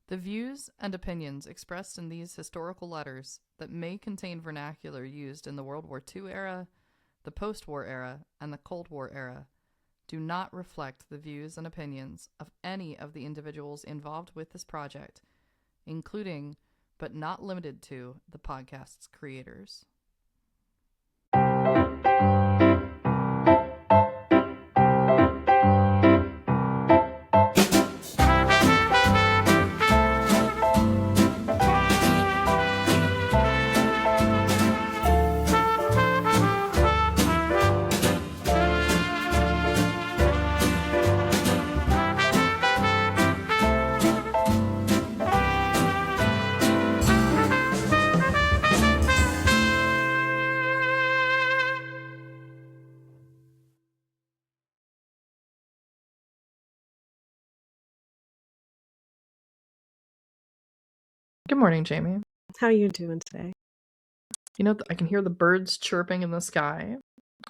The views and opinions expressed in these historical letters that may contain vernacular used in the World War II era, the post-war era, and the Cold War era do not reflect the views and opinions of any of the individuals involved with this project, including, but not limited to, the podcast's creators. Good morning, Jamie. How are you doing today? You know, I can hear the birds chirping in the sky.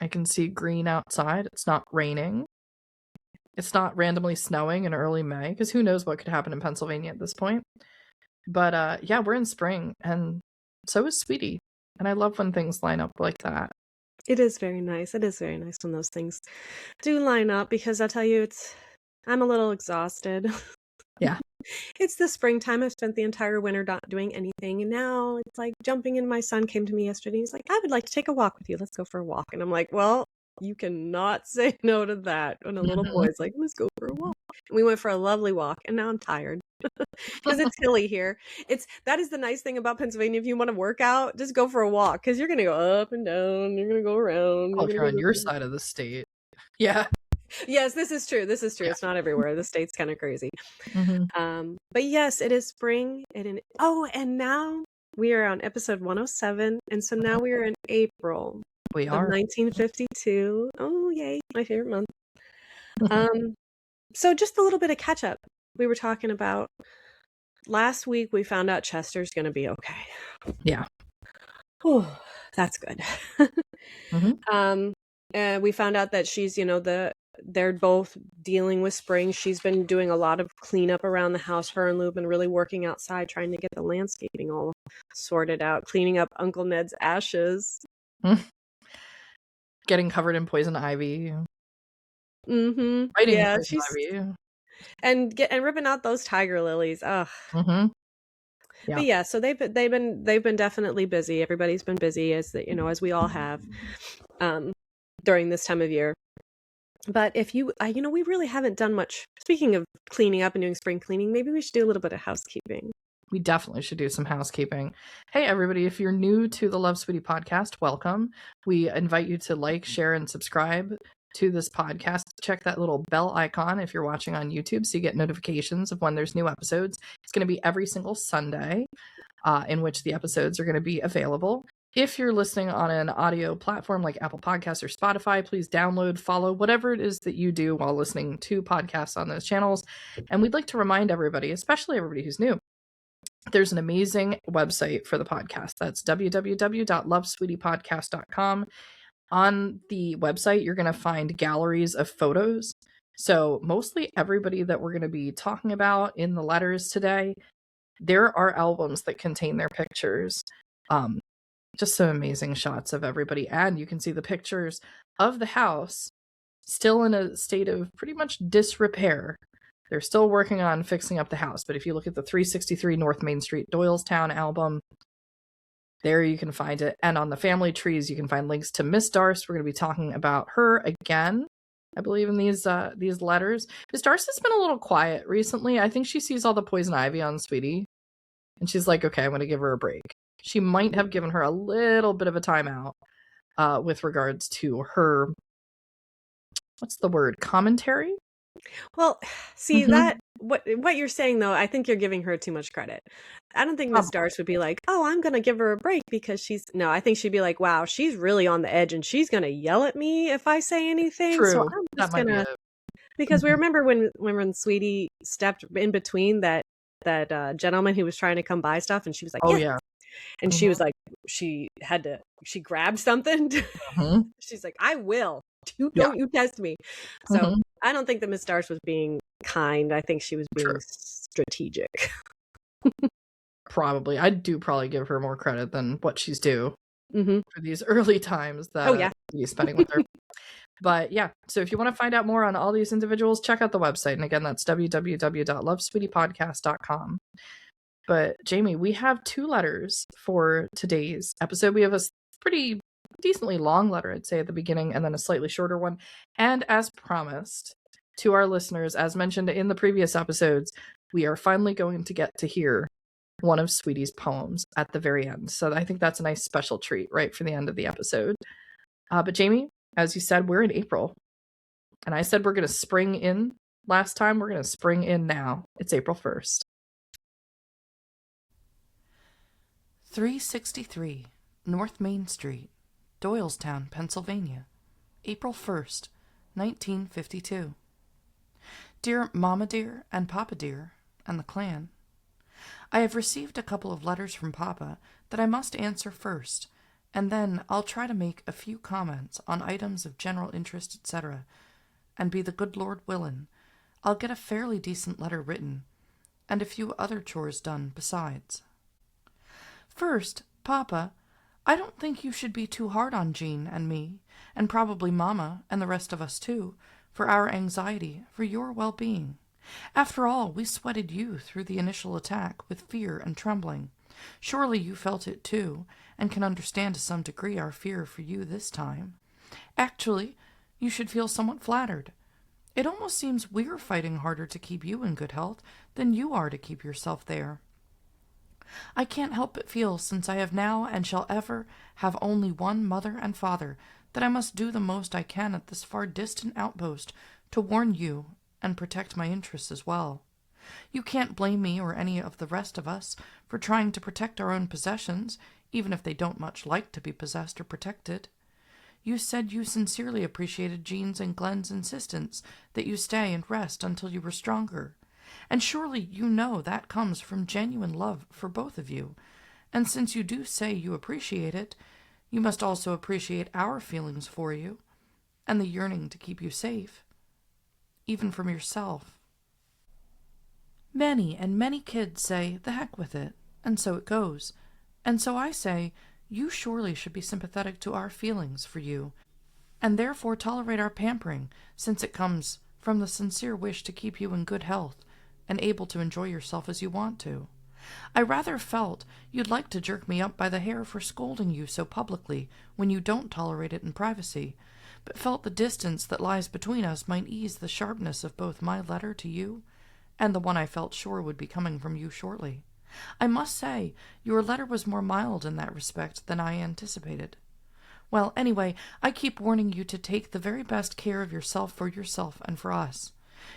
I can see green outside. It's not raining. It's not randomly snowing in early May, because who knows what could happen in Pennsylvania at this point. But yeah, we're in spring, and so is Sweetie. And I love when things line up like that. It is very nice. It is very nice when those things do line up, because I'll tell you, I'm a little exhausted. Yeah. It's the springtime. I've spent the entire winter not doing anything, and now it's like jumping in. My son came to me yesterday. He's like, I would like to take a walk with you. Let's go for a walk. And I'm like, well, you cannot say no to that. When a little boy's like, let's go for a walk. And we went for a lovely walk, and now I'm tired because it's hilly here. That is the nice thing about Pennsylvania. If you want to work out, just go for a walk, because you're going to go up and down. You're going to go around. Oh, if you're on your side of the state. Yeah. Yes, this is true. This is true. Yeah. It's not everywhere. The state's kind of crazy. But yes, it is spring. And now we are on episode 107. And so now we are in April. We are. 1952. Oh, yay. My favorite month. So just a little bit of catch up. We were talking about last week. We found out Chester's going to be okay. Yeah. Oh, that's good. And we found out that she's, they're both dealing with spring. She's been doing a lot of cleanup around the house. Her and Lou have been really working outside, trying to get the landscaping all sorted out, cleaning up Uncle Ned's ashes. Getting covered in poison ivy. Mm-hmm. Fighting poison ivy. And ripping out those tiger lilies. Ugh. Yeah. But yeah, so they've been definitely busy. Everybody's been busy, as we all have, during this time of year. But if you, we really haven't done much. Speaking of cleaning up and doing spring cleaning, maybe we should do a little bit of housekeeping. We definitely should do some housekeeping. Hey, everybody, if you're new to the Love Sweetie podcast, welcome. We invite you to like, share, and subscribe to this podcast. Check that little bell icon if you're watching on YouTube so you get notifications of when there's new episodes. It's going to be every single Sunday in which the episodes are going to be available. If you're listening on an audio platform like Apple Podcasts or Spotify, please download, follow, whatever it is that you do while listening to podcasts on those channels. And we'd like to remind everybody, especially everybody who's new, there's an amazing website for the podcast. That's www.lovesweetiepodcast.com. On the website, you're going to find galleries of photos. So mostly everybody that we're going to be talking about in the letters today, there are albums that contain their pictures. Just some amazing shots of everybody. And you can see the pictures of the house still in a state of pretty much disrepair. They're still working on fixing up the house. But if you look at the 363 North Main Street Doylestown album, there you can find it. And on the family trees, you can find links to Miss Darce. We're going to be talking about her again, I believe, in these letters. Miss Darce has been a little quiet recently. I think she sees all the poison ivy on Sweetie. And she's like, okay, I'm going to give her a break. She might have given her a little bit of a timeout with regards to her, what's the word, commentary? Well, see, that what you're saying, though, I think you're giving her too much credit. I don't think Miss Darce would be like, oh, I'm going to give her a break because no, I think she'd be like, wow, she's really on the edge and she's going to yell at me if I say anything. True. So I'm just going to, because we remember when Sweetie stepped in between that gentleman who was trying to come buy stuff, and she was like, oh, yeah. And she was like, she grabbed something. She's like, I will. Don't you test me. So I don't think that Miss Darce was being kind. I think she was being strategic. Probably. I do probably give her more credit than what she's due Mm-hmm. for these early times Oh, that yeah. he's spending with her. But yeah, so if you want to find out more on all these individuals, check out the website. And again, that's www.lovesweetiepodcast.com. But Jamie, we have 2 letters for today's episode. We have a pretty decently long letter, I'd say, at the beginning, and then a slightly shorter one. And as promised to our listeners, as mentioned in the previous episodes, we are finally going to get to hear one of Sweetie's poems at the very end. So I think that's a nice special treat right for the end of the episode. But Jamie, as you said, we're in April. And I said we're going to spring in last time. We're going to spring in now. It's April 1st. 363 North Main Street, Doylestown, Pennsylvania, April 1st, 1952. Dear Mama Dear and Papa Dear and the clan, I have received a couple of letters from Papa that I must answer first, and then I'll try to make a few comments on items of general interest, etc., and be the good Lord willin', I'll get a fairly decent letter written, and a few other chores done besides. First, Papa, I don't think you should be too hard on Jean and me, and probably Mama and the rest of us too, for our anxiety for your well-being. After all, we sweated you through the initial attack with fear and trembling. Surely you felt it too, and can understand to some degree our fear for you this time. Actually, you should feel somewhat flattered. It almost seems we're fighting harder to keep you in good health than you are to keep yourself there. I can't help but feel, since I have now and shall ever have only one mother and father, that I must do the most I can at this far distant outpost to warn you and protect my interests as well. You can't blame me or any of the rest of us for trying to protect our own possessions, even if they don't much like to be possessed or protected. You said you sincerely appreciated Jean's and Glenn's insistence that you stay and rest until you were stronger. And surely you know that comes from genuine love for both of you. And since you do say you appreciate it, you must also appreciate our feelings for you, and the yearning to keep you safe, even from yourself. Many and many kids say, the heck with it, and so it goes. And so I say, you surely should be sympathetic to our feelings for you, and therefore tolerate our pampering, since it comes from the sincere wish to keep you in good health, and able to enjoy yourself as you want to. I rather felt you'd like to jerk me up by the hair for scolding you so publicly when you don't tolerate it in privacy, but felt the distance that lies between us might ease the sharpness of both my letter to you and the one I felt sure would be coming from you shortly. I must say, your letter was more mild in that respect than I anticipated. Well, anyway, I keep warning you to take the very best care of yourself for yourself and for us.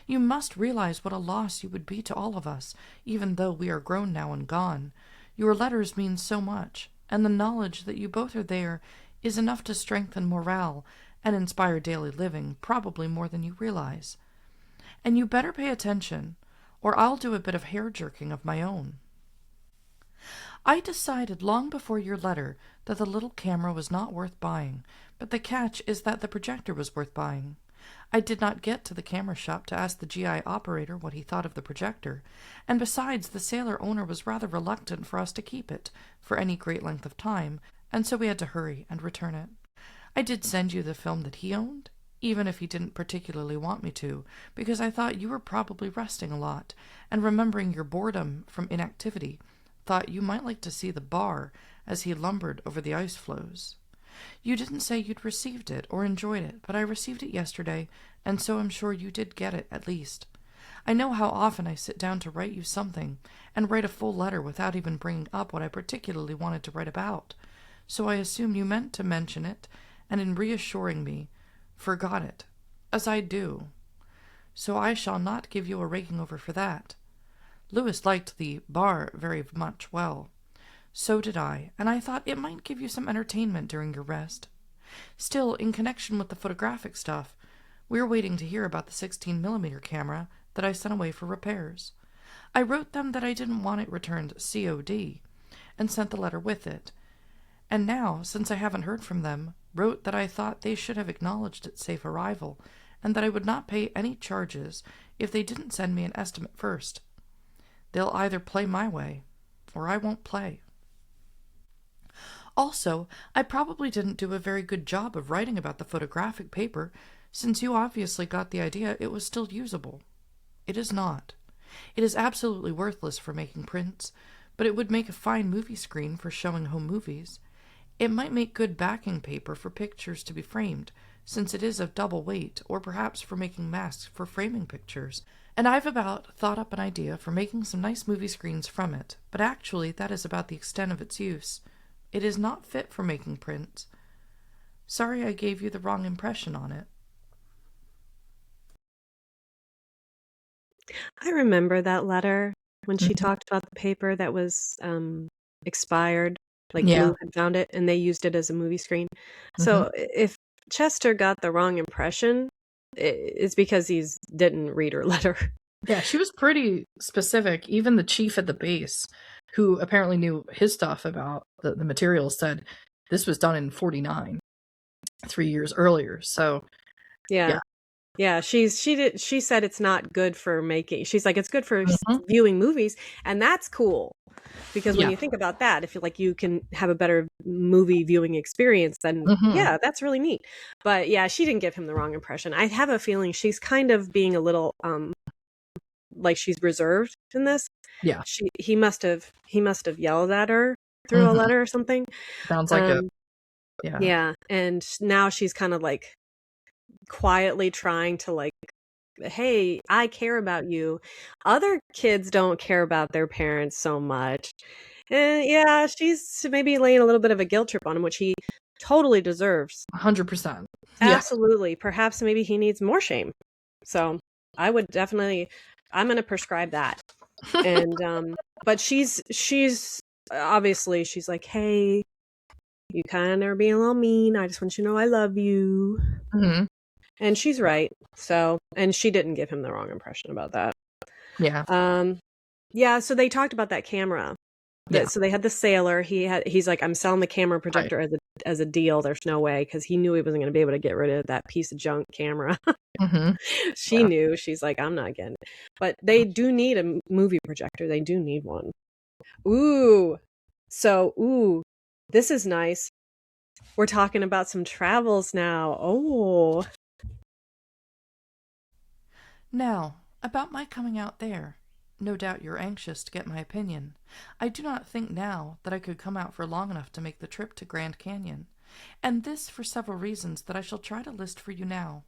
You must realize what a loss you would be to all of us, even though we are grown now and gone. Your letters mean so much, and the knowledge that you both are there is enough to strengthen morale and inspire daily living, probably more than you realize. And you better pay attention, or I'll do a bit of hair-jerking of my own. I decided long before your letter that the little camera was not worth buying, but the catch is that the projector was worth buying. I did not get to the camera shop to ask the GI operator what he thought of the projector, and besides, the sailor owner was rather reluctant for us to keep it for any great length of time, and so we had to hurry and return it. I did send you the film that he owned, even if he didn't particularly want me to, because I thought you were probably resting a lot, and remembering your boredom from inactivity, thought you might like to see the bar as he lumbered over the ice floes. You didn't say you'd received it or enjoyed it, but I received it yesterday, and so I'm sure you did get it, at least. I know how often I sit down to write you something, and write a full letter without even bringing up what I particularly wanted to write about, so I assume you meant to mention it, and in reassuring me, forgot it, as I do. So I shall not give you a raking over for that. Lewis liked the bar very much well. So did I, and I thought it might give you some entertainment during your rest. Still, in connection with the photographic stuff, we're waiting to hear about the 16mm camera that I sent away for repairs. I wrote them that I didn't want it returned COD, and sent the letter with it. And now, since I haven't heard from them, wrote that I thought they should have acknowledged its safe arrival, and that I would not pay any charges if they didn't send me an estimate first. They'll either play my way, or I won't play. Also, I probably didn't do a very good job of writing about the photographic paper, since you obviously got the idea it was still usable. It is not. It is absolutely worthless for making prints, but it would make a fine movie screen for showing home movies. It might make good backing paper for pictures to be framed, since it is of double weight, or perhaps for making masks for framing pictures. And I've about thought up an idea for making some nice movie screens from it, but actually that is about the extent of its use. It is not fit for making prints. Sorry I gave you the wrong impression on it. I remember that letter when she Mhm. talked about the paper that was expired, like Yeah. Blue had found it and they used it as a movie screen. hmm So if Chester got the wrong impression, it's because he didn't read her letter. Yeah, she was pretty specific. Even the chief at the base, who apparently knew his stuff about the materials, said this was done in 49, 3 years earlier. So, Yeah. yeah. Yeah, she said it's not good for making. She's like, it's good for hmm viewing movies, and that's cool because when Yeah. you think about that, if you can have a better movie viewing experience, then hmm yeah, that's really neat. But yeah, she didn't give him the wrong impression. I have a feeling she's kind of being a little like she's reserved in this. Yeah. He must have yelled at her through a hmm letter or something. Sounds like a, Um, yeah. yeah, and now she's kind of like quietly trying to like, hey, I care about you. Other kids don't care about their parents so much. And yeah, she's maybe laying a little bit of a guilt trip on him, which he totally deserves. 100%. Yeah. Absolutely. Perhaps maybe he needs more shame. So I would definitely, I'm going to prescribe that. And, but she's obviously, she's like, hey, you kind of are being a little mean. I just want you to know I love you. hmm And she's right. So, and she didn't give him the wrong impression about that. Yeah. Um, yeah, so they talked about that camera. Yeah. So they had the sailor. He's like, I'm selling the camera Right. projector as a deal. There's no way, because he knew he wasn't going to be able to get rid of that piece of junk camera. hmm She knew. She's like, I'm not getting it. But they do need a movie projector. They do need one. Ooh. So, this is nice. We're talking about some travels now. Oh. Now, about my coming out there. No doubt you're anxious to get my opinion. I do not think now that I could come out for long enough to make the trip to Grand Canyon, and this for several reasons that I shall try to list for you now.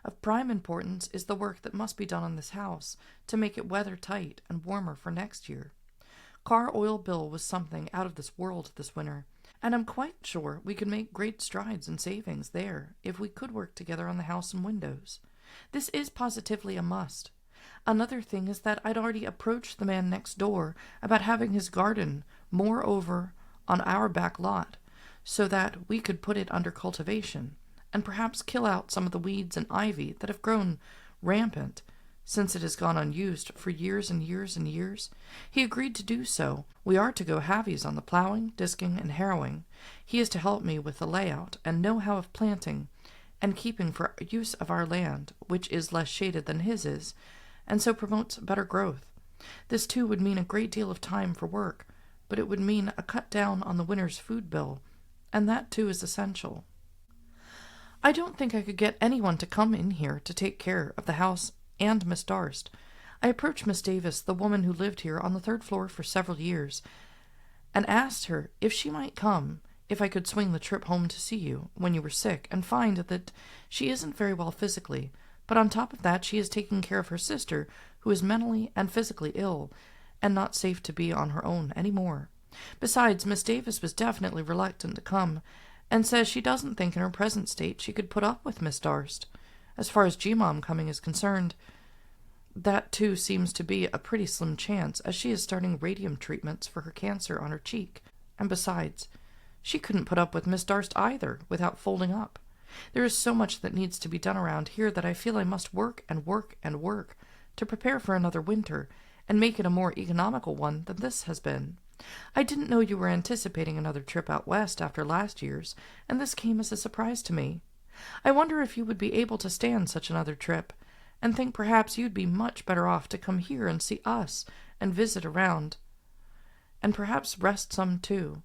Of prime importance is the work that must be done on this house to make it weather tight and warmer for next year. Car oil bill was something out of this world this winter, and I'm quite sure we could make great strides in savings there if we could work together on the house and windows. This is positively a must. Another thing is that I'd already approached the man next door about having his garden more over on our back lot, so that we could put it under cultivation, and perhaps kill out some of the weeds and ivy that have grown rampant since it has gone unused for years and years and years. He agreed to do so. We are to go halvies on the plowing, disking, and harrowing. He is to help me with the layout and know-how of planting and keeping for use of our land, which is less shaded than his is, and so promotes better growth. This too would mean a great deal of time for work, but it would mean a cut down on the winter's food bill, and that too is essential. I don't think I could get anyone to come in here to take care of the house and Miss Darst. I approached Miss Davis, the woman who lived here on the third floor for several years, and asked her if she might come if I could swing the trip home to see you when you were sick, and find that she isn't very well physically, but on top of that she is taking care of her sister, who is mentally and physically ill, and not safe to be on her own any more. Besides, Miss Davis was definitely reluctant to come, and says she doesn't think in her present state she could put up with Miss Darst. As far as G-Mom coming is concerned, that too seems to be a pretty slim chance, as she is starting radium treatments for her cancer on her cheek, and besides, she couldn't put up with Miss Darst either without folding up. There is so much that needs to be done around here that I feel I must work and work and work to prepare for another winter, and make it a more economical one than this has been. I didn't know you were anticipating another trip out west after last year's, and this came as a surprise to me. I wonder if you would be able to stand such another trip, and think perhaps you'd be much better off to come here and see us and visit around, and perhaps rest some too.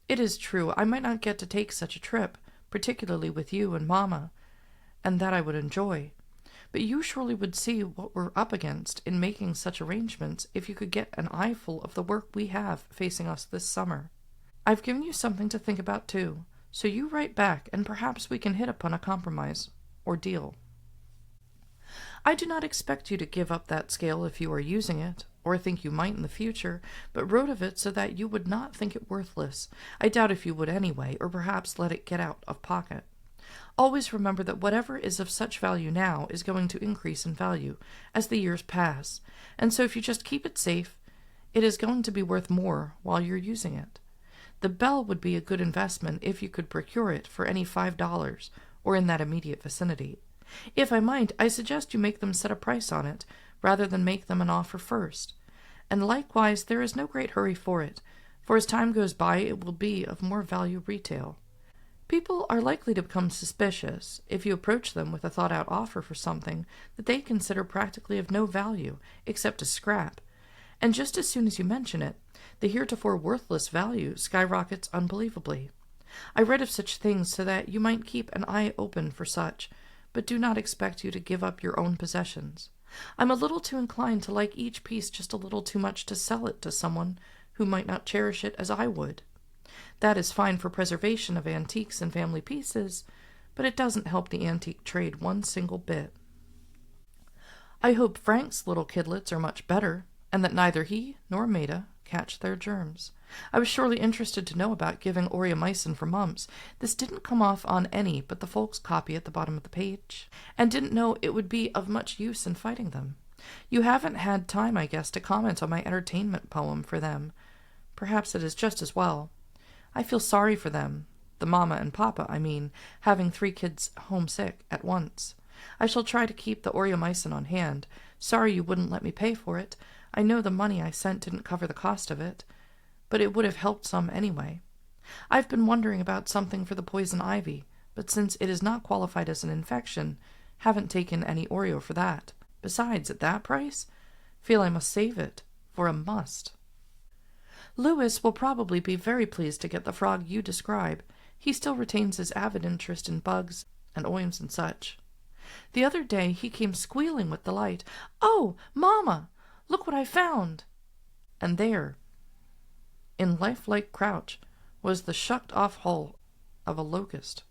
It is true, I might not get to take such a trip, particularly with you and Mamma, and that I would enjoy. But you surely would see what we're up against in making such arrangements if you could get an eyeful of the work we have facing us this summer. I've given you something to think about too, so you write back and perhaps we can hit upon a compromise or deal. I do not expect you to give up that scale if you are using it, or think you might in the future, but wrote of it so that you would not think it worthless. I doubt if you would anyway, or perhaps let it get out of pocket. Always remember that whatever is of such value now is going to increase in value as the years pass, and so if you just keep it safe, it is going to be worth more while you're using it. The bell would be a good investment if you could procure it for any $5 or in that immediate vicinity. If I might, I suggest you make them set a price on it, rather than make them an offer first. And likewise, there is no great hurry for it, for as time goes by it will be of more value retail. People are likely to become suspicious if you approach them with a thought-out offer for something that they consider practically of no value except a scrap, and just as soon as you mention it, the heretofore worthless value skyrockets unbelievably. I read of such things so that you might keep an eye open for such, but do not expect you to give up your own possessions. I'm a little too inclined to like each piece just a little too much to sell it to someone who might not cherish it as I would. That is fine for preservation of antiques and family pieces, but it doesn't help the antique trade one single bit. I hope Frank's little kidlets are much better, and that neither he nor Maida catch their germs. I was surely interested to know about giving aureomycin for mumps. This didn't come off on any but the folks' copy at the bottom of the page, and didn't know it would be of much use in fighting them. You haven't had time, I guess, to comment on my entertainment poem for them. Perhaps it is just as well. I feel sorry for them, the Mama and Papa, I mean, having 3 kids homesick at once. I shall try to keep the aureomycin on hand. Sorry you wouldn't let me pay for it. I know the money I sent didn't cover the cost of it, but it would have helped some anyway. I've been wondering about something for the poison ivy, but since it is not qualified as an infection, haven't taken any Oreo for that. Besides, at that price, feel I must save it, for a must. Louis will probably be very pleased to get the frog you describe. He still retains his avid interest in bugs and oins and such. The other day he came squealing with delight. "Oh, Mamma, look what I found!" And there, in lifelike crouch, was the shucked-off hull of a locust.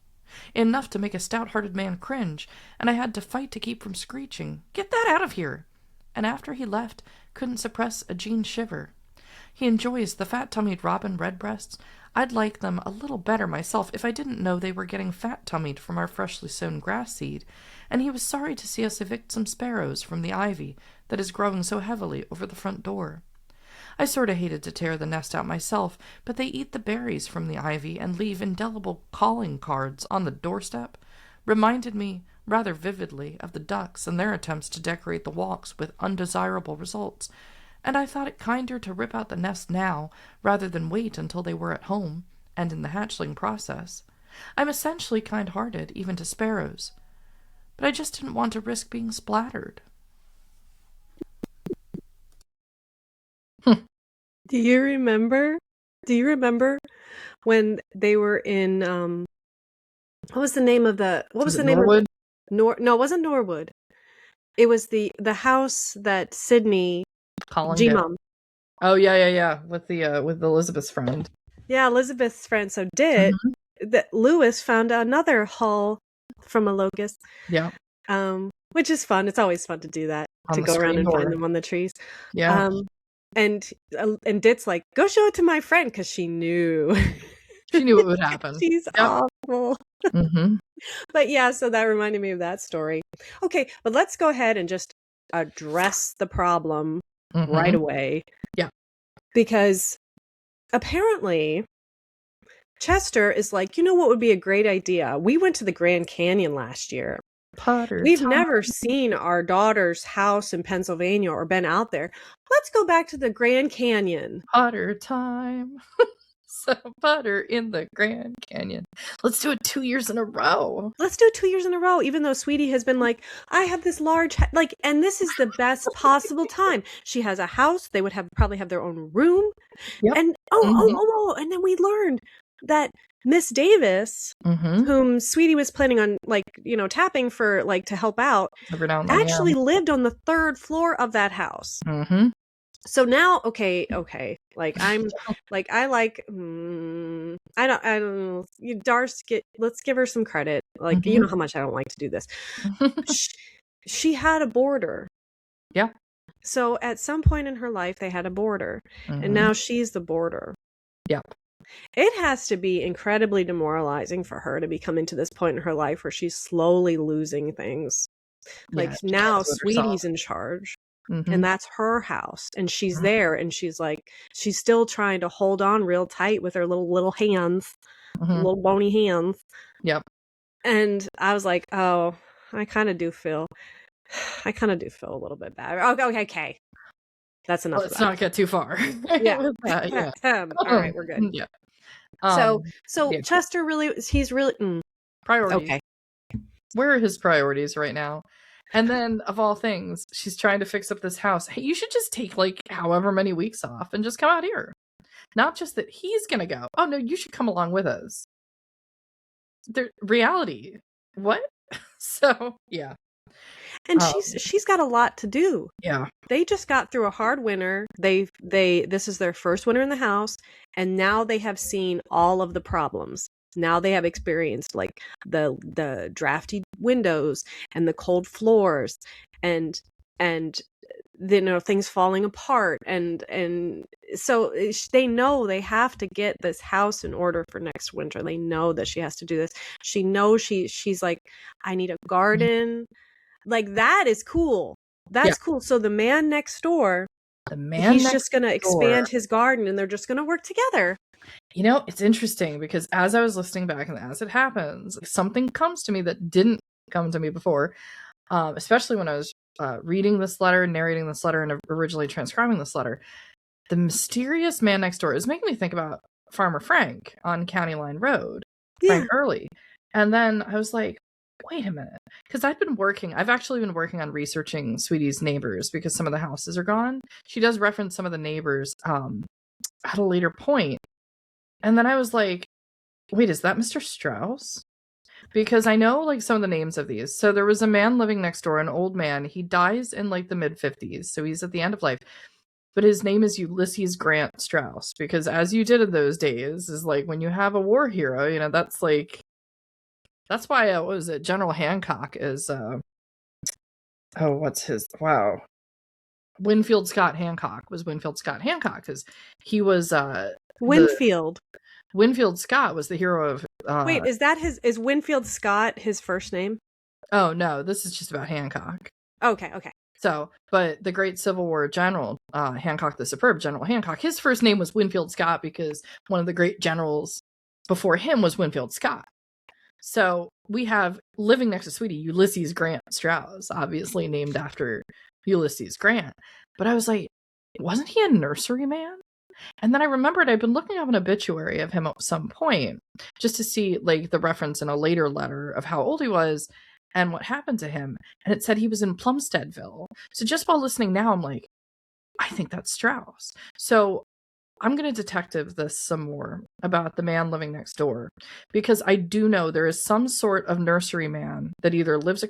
Enough to make a stout-hearted man cringe, and I had to fight to keep from screeching, "Get that out of here!" And after he left, couldn't suppress a Jean shiver. He enjoys the fat-tummied robin redbreasts. I'd like them a little better myself if I didn't know they were getting fat-tummied from our freshly sown grass seed, and he was sorry to see us evict some sparrows from the ivy that is growing so heavily over the front door. I sort of hated to tear the nest out myself, but they eat the berries from the ivy and leave indelible calling cards on the doorstep. Reminded me rather vividly of the ducks and their attempts to decorate the walks with undesirable results, and I thought it kinder to rip out the nest now rather than wait until they were at home and in the hatchling process. I'm essentially kind-hearted, even to sparrows, but I just didn't want to risk being splattered. Do you remember when they were in what was the name of the Norwood? No, it wasn't Norwood. It was the house that Sydney G-Mom. Oh yeah. With Elizabeth's friend. Yeah, Elizabeth's friend. So that Louis found another hull from a locust. Yeah. Which is fun. It's always fun to do that. To go around and find them on the trees. Yeah. And Dit's like, "Go show it to my friend," because she knew. She knew it would happen. She's awful. Mm-hmm. But yeah, so that reminded me of that story. Okay, but let's go ahead and just address the problem right away. Yeah. Because apparently Chester is like, you know what would be a great idea? We went to the Grand Canyon last year. We've never seen our daughter's house in Pennsylvania or been out there. Let's go back to the Grand Canyon. Potter time. So butter in the Grand Canyon. Let's do it 2 years in a row. Let's do 2 years in a row, even though Sweetie has been like, I have this large, and this is the best possible time. She has a house. They would probably have their own room. Yep. And, and then we learned that Miss Davis, whom Sweetie was planning on, tapping for, to help out, actually lived on the 3rd floor of that house. So now, okay. I'm like, I don't know. Let's give her some credit. You know how much I don't like to do this. She had a boarder. Yeah. So at some point in her life, they had a boarder, and now she's the boarder. Yeah. It has to be incredibly demoralizing for her to be coming to this point in her life where she's slowly losing things. Now Sweetie's in charge. And that's her house, and she's there, and she's still trying to hold on real tight with her little hands, little bony hands. Yep. And I was like, oh, I kind of do feel a little bit bad. Okay. That's enough. Let's not get too far. Yeah. All right, we're good. Yeah. So Chester he's really priorities. Okay. Where are his priorities right now? And then, of all things, she's trying to fix up this house. Hey, you should just take however many weeks off and just come out here. Not just that he's gonna go. Oh no, you should come along with us. Reality. What? So yeah. And she's got a lot to do. Yeah. They just got through a hard winter. This is their first winter in the house, and now they have seen all of the problems. Now they have experienced the drafty windows and the cold floors and things falling apart, and so they know they have to get this house in order for next winter. They know that she has to do this. She knows she's like, I need a garden. That is cool. That's cool. So the man next door, he's just going to expand his garden, and they're just going to work together. It's interesting because as I was listening back and as it happens, something comes to me that didn't come to me before, especially when I was reading this letter, narrating this letter, and originally transcribing this letter. The mysterious man next door is making me think about Farmer Frank on County Line Road, Frank Early. And then I was like, wait a minute, because I've actually been working on researching Sweetie's neighbors because some of the houses are gone. She does reference some of the neighbors at a later point. And then I was like, wait, is that Mr. Strauss? Because I know some of the names of these. So there was a man living next door, an old man. He dies in the mid-50s. So he's at the end of life. But his name is Ulysses Grant Strauss. Because as you did in those days, is when you have a war hero, that's that's why, what was it? General Hancock is, Winfield Scott Hancock was Winfield Scott Hancock, because he was, Winfield Scott was the hero of... Wait, is Winfield Scott his first name? Oh, no, this is just about Hancock. Okay. So, but the great Civil War general, Hancock the Superb, General Hancock, his first name was Winfield Scott because one of the great generals before him was Winfield Scott. So we have, living next to Sweetie, Ulysses Grant Strauss, obviously named after Ulysses Grant. But I was like, wasn't he a nursery man? And then I remembered I'd been looking up an obituary of him at some point just to see the reference in a later letter of how old he was and what happened to him. And it said he was in Plumsteadville. So just while listening now, I'm like, I think that's Strauss. So I'm going to detective this some more about the man living next door, because I do know there is some sort of nursery man that either lives,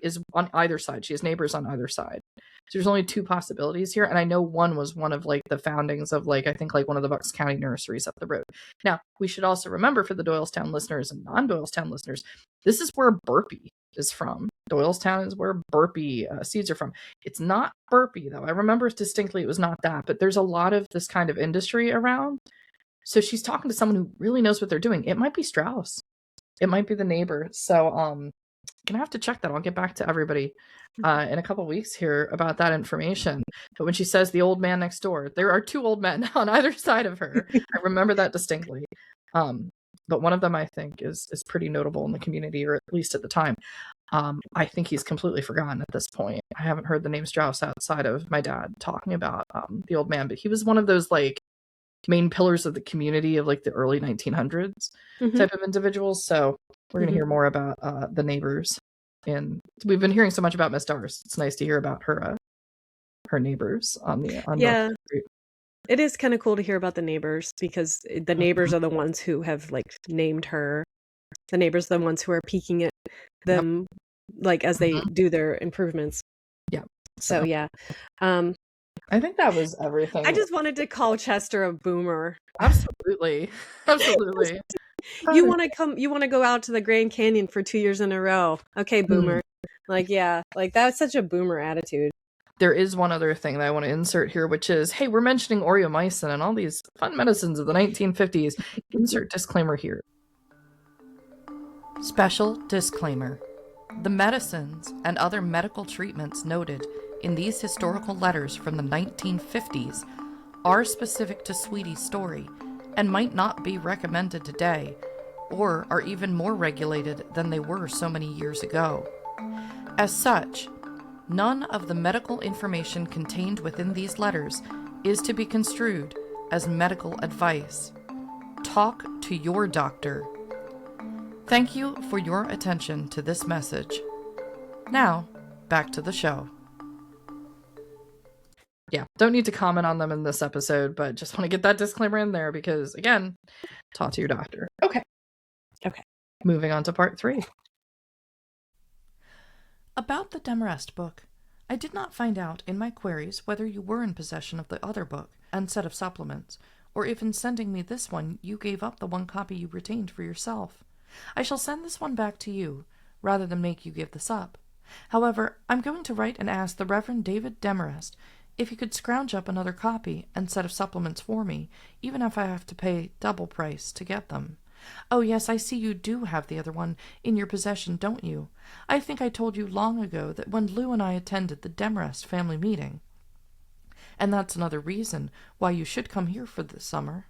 is on either side. She has neighbors on either side. So there's only two possibilities here. And I know one was one of the foundings of I think one of the Bucks County nurseries up the road. Now, we should also remember for the Doylestown listeners and non-Doylestown listeners, this is where Burpee is from. Doylestown is where Burpee seeds are from. It's not Burpee, though. I remember distinctly it was not that, but there's a lot of this kind of industry around. So she's talking to someone who really knows what they're doing. It might be Strauss. It might be the neighbor. So gonna have to check that. I'll get back to everybody in a couple weeks here about that information. But when she says the old man next door, there are two old men on either side of her. I remember that distinctly. But one of them, I think, is pretty notable in the community, or at least at the time. I think he's completely forgotten at this point. I haven't heard the name Strauss outside of my dad talking about the old man, but he was one of those main pillars of the community of like the early 1900s type of individuals. So we're going to hear more about the neighbors. And we've been hearing so much about Miss Darce. It's nice to hear about her neighbors on North Street. It is kind of cool to hear about the neighbors, because the neighbors are the ones who have like named her. The neighbors are the ones who are peeking at them, like as they do their improvements. Yeah. So yeah. I think that was everything. I just wanted to call Chester a boomer. Absolutely. Absolutely. You want to go out to the Grand Canyon for 2 years in a row. Okay, boomer. Like, yeah, like that's such a boomer attitude. There is one other thing that I want to insert here, which is, hey, we're mentioning oreomycin and all these fun medicines of the 1950s. Insert disclaimer here. Special disclaimer. The medicines and other medical treatments noted in these historical letters from the 1950s are specific to Sweetie's story and might not be recommended today, or are even more regulated than they were so many years ago. As such, none of the medical information contained within these letters is to be construed as medical advice. Talk to your doctor. Thank you for your attention to this message. Now, back to the show. Yeah, don't need to comment on them in this episode, but just want to get that disclaimer in there because, again, talk to your doctor. Okay. Moving on to part 3. About the Demaree book, I did not find out in my queries whether you were in possession of the other book and set of supplements, or if in sending me this one you gave up the one copy you retained for yourself. I shall send this one back to you, rather than make you give this up. However, I'm going to write and ask the Reverend David Demaree if he could scrounge up another copy and set of supplements for me, even if I have to pay double price to get them. Oh, yes, I see you do have the other one in your possession, don't you? I think I told you long ago that when Lou and I attended the Demaree family meeting. And that's another reason why you should come here for the summer.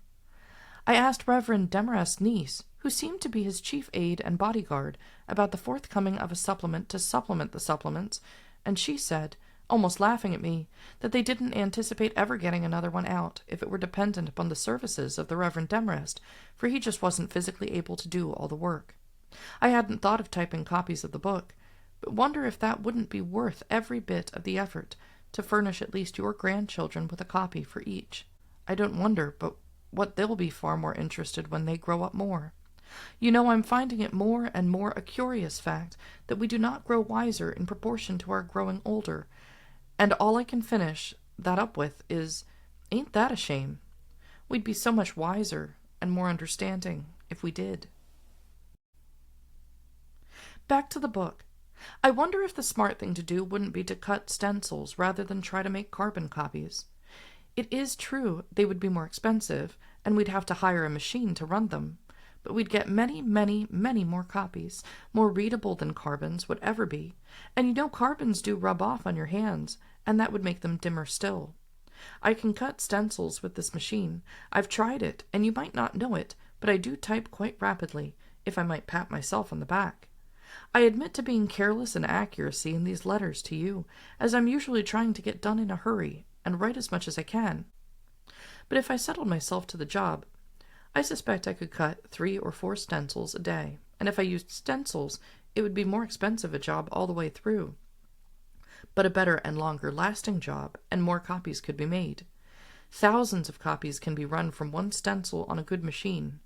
I asked Reverend Demaree's niece, who seemed to be his chief aide and bodyguard, about the forthcoming of a supplement to supplement the supplements, and she said, almost laughing at me, that they didn't anticipate ever getting another one out if it were dependent upon the services of the Reverend Demaree, for he just wasn't physically able to do all the work. I hadn't thought of typing copies of the book, but wonder if that wouldn't be worth every bit of the effort to furnish at least your grandchildren with a copy for each. I don't wonder but what they'll be far more interested when they grow up more. You know, I'm finding it more and more a curious fact that we do not grow wiser in proportion to our growing older, and all I can finish that up with is, ain't that a shame? We'd be so much wiser and more understanding if we did. Back to the book. I wonder if the smart thing to do wouldn't be to cut stencils rather than try to make carbon copies. It is true they would be more expensive, and we'd have to hire a machine to run them, but we'd get many, many, many more copies, more readable than carbons would ever be, and you know carbons do rub off on your hands, and that would make them dimmer still. I can cut stencils with this machine. I've tried it, and you might not know it, but I do type quite rapidly, if I might pat myself on the back. I admit to being careless in accuracy in these letters to you, as I'm usually trying to get done in a hurry, and write as much as I can. But if I settled myself to the job, I suspect I could cut 3 or 4 stencils a day, and if I used stencils, it would be more expensive a job all the way through, but a better and longer-lasting job, and more copies could be made. Thousands of copies can be run from one stencil on a good machine,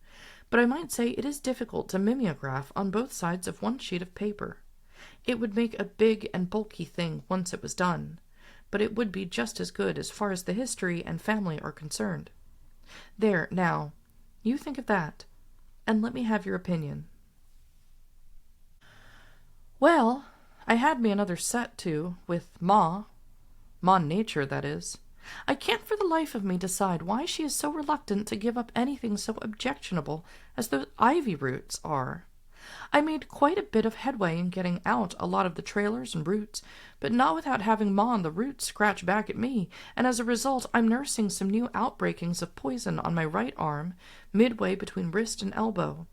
but I might say it is difficult to mimeograph on both sides of one sheet of paper. It would make a big and bulky thing once it was done, but it would be just as good as far as the history and family are concerned. There, now, you think of that, and let me have your opinion. Well, I had me another set, too, with Ma Nature, that is. I can't for the life of me decide why she is so reluctant to give up anything so objectionable as those ivy roots are. I made quite a bit of headway in getting out a lot of the trailers and roots, but not without having Ma and the roots scratch back at me, and as a result I'm nursing some new outbreakings of poison on my right arm, midway between wrist and elbow.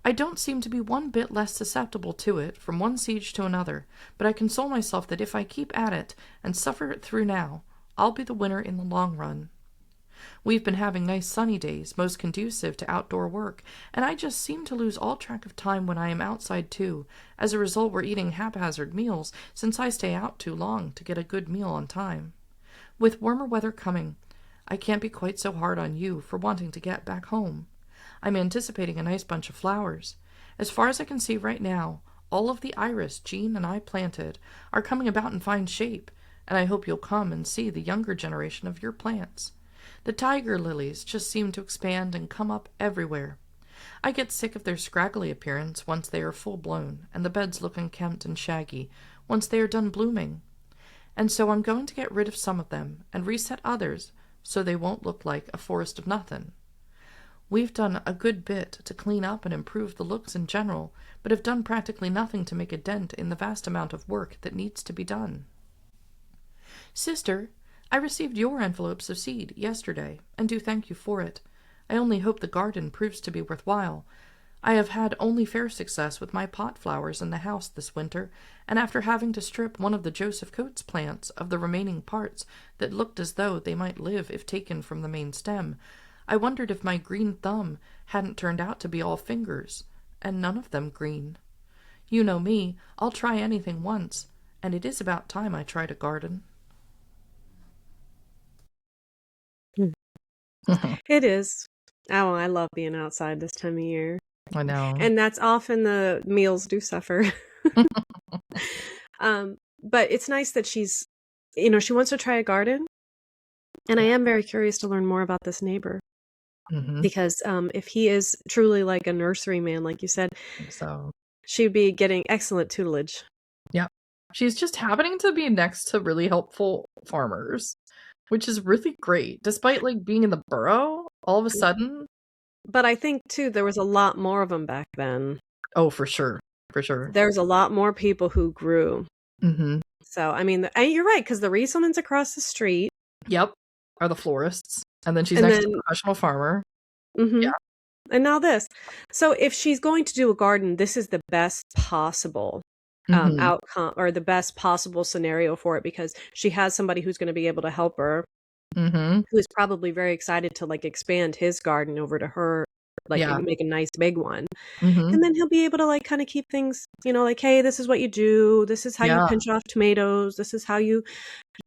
I don't seem to be one bit less susceptible to it from one siege to another, but I console myself that if I keep at it and suffer it through now, I'll be the winner in the long run. We've been having nice sunny days, most conducive to outdoor work, and I just seem to lose all track of time when I am outside too. As a result, we're eating haphazard meals, since I stay out too long to get a good meal on time. With warmer weather coming, I can't be quite so hard on you for wanting to get back home. I'm anticipating a nice bunch of flowers. As far as I can see right now, all of the iris Jean and I planted are coming about in fine shape, and I hope you'll come and see the younger generation of your plants. The tiger lilies just seem to expand and come up everywhere. I get sick of their scraggly appearance once they are full blown, and the beds look unkempt and shaggy once they are done blooming. And so I'm going to get rid of some of them and reset others so they won't look like a forest of nothing. We've done a good bit to clean up and improve the looks in general, but have done practically nothing to make a dent in the vast amount of work that needs to be done. Sister, I received your envelopes of seed yesterday, and do thank you for it. I only hope the garden proves to be worthwhile. I have had only fair success with my pot flowers in the house this winter, and after having to strip one of the Joseph Coates plants of the remaining parts that looked as though they might live if taken from the main stem, I wondered if my green thumb hadn't turned out to be all fingers, and none of them green. You know me, I'll try anything once, and it is about time I tried a garden. It is. Oh, I love being outside this time of year. I know. And that's often the meals do suffer. But it's nice that she's, she wants to try a garden. And I am very curious to learn more about this neighbor. Because if he is truly like a nursery man, like you said, So she'd be getting excellent tutelage. yeah. She's just happening to be next to really helpful farmers, which is really great. Despite like being in the borough, all of a sudden. But I think too, there was a lot more of them back then. Oh, for sure. For sure. There's a lot more people who grew. So, I mean, you're right, because the Rieselmans across the street. Yep. Are the florists. And then she's next to a professional farmer. Yeah. And now this. So if she's going to do a garden, this is the best possible outcome, or the best possible scenario for it, because she has somebody who's going to be able to help her, who's probably very excited to like expand his garden over to her, like make a nice big one. And then he'll be able to like kind of keep things, like, hey, this is what you do. This is how you pinch off tomatoes. This is how you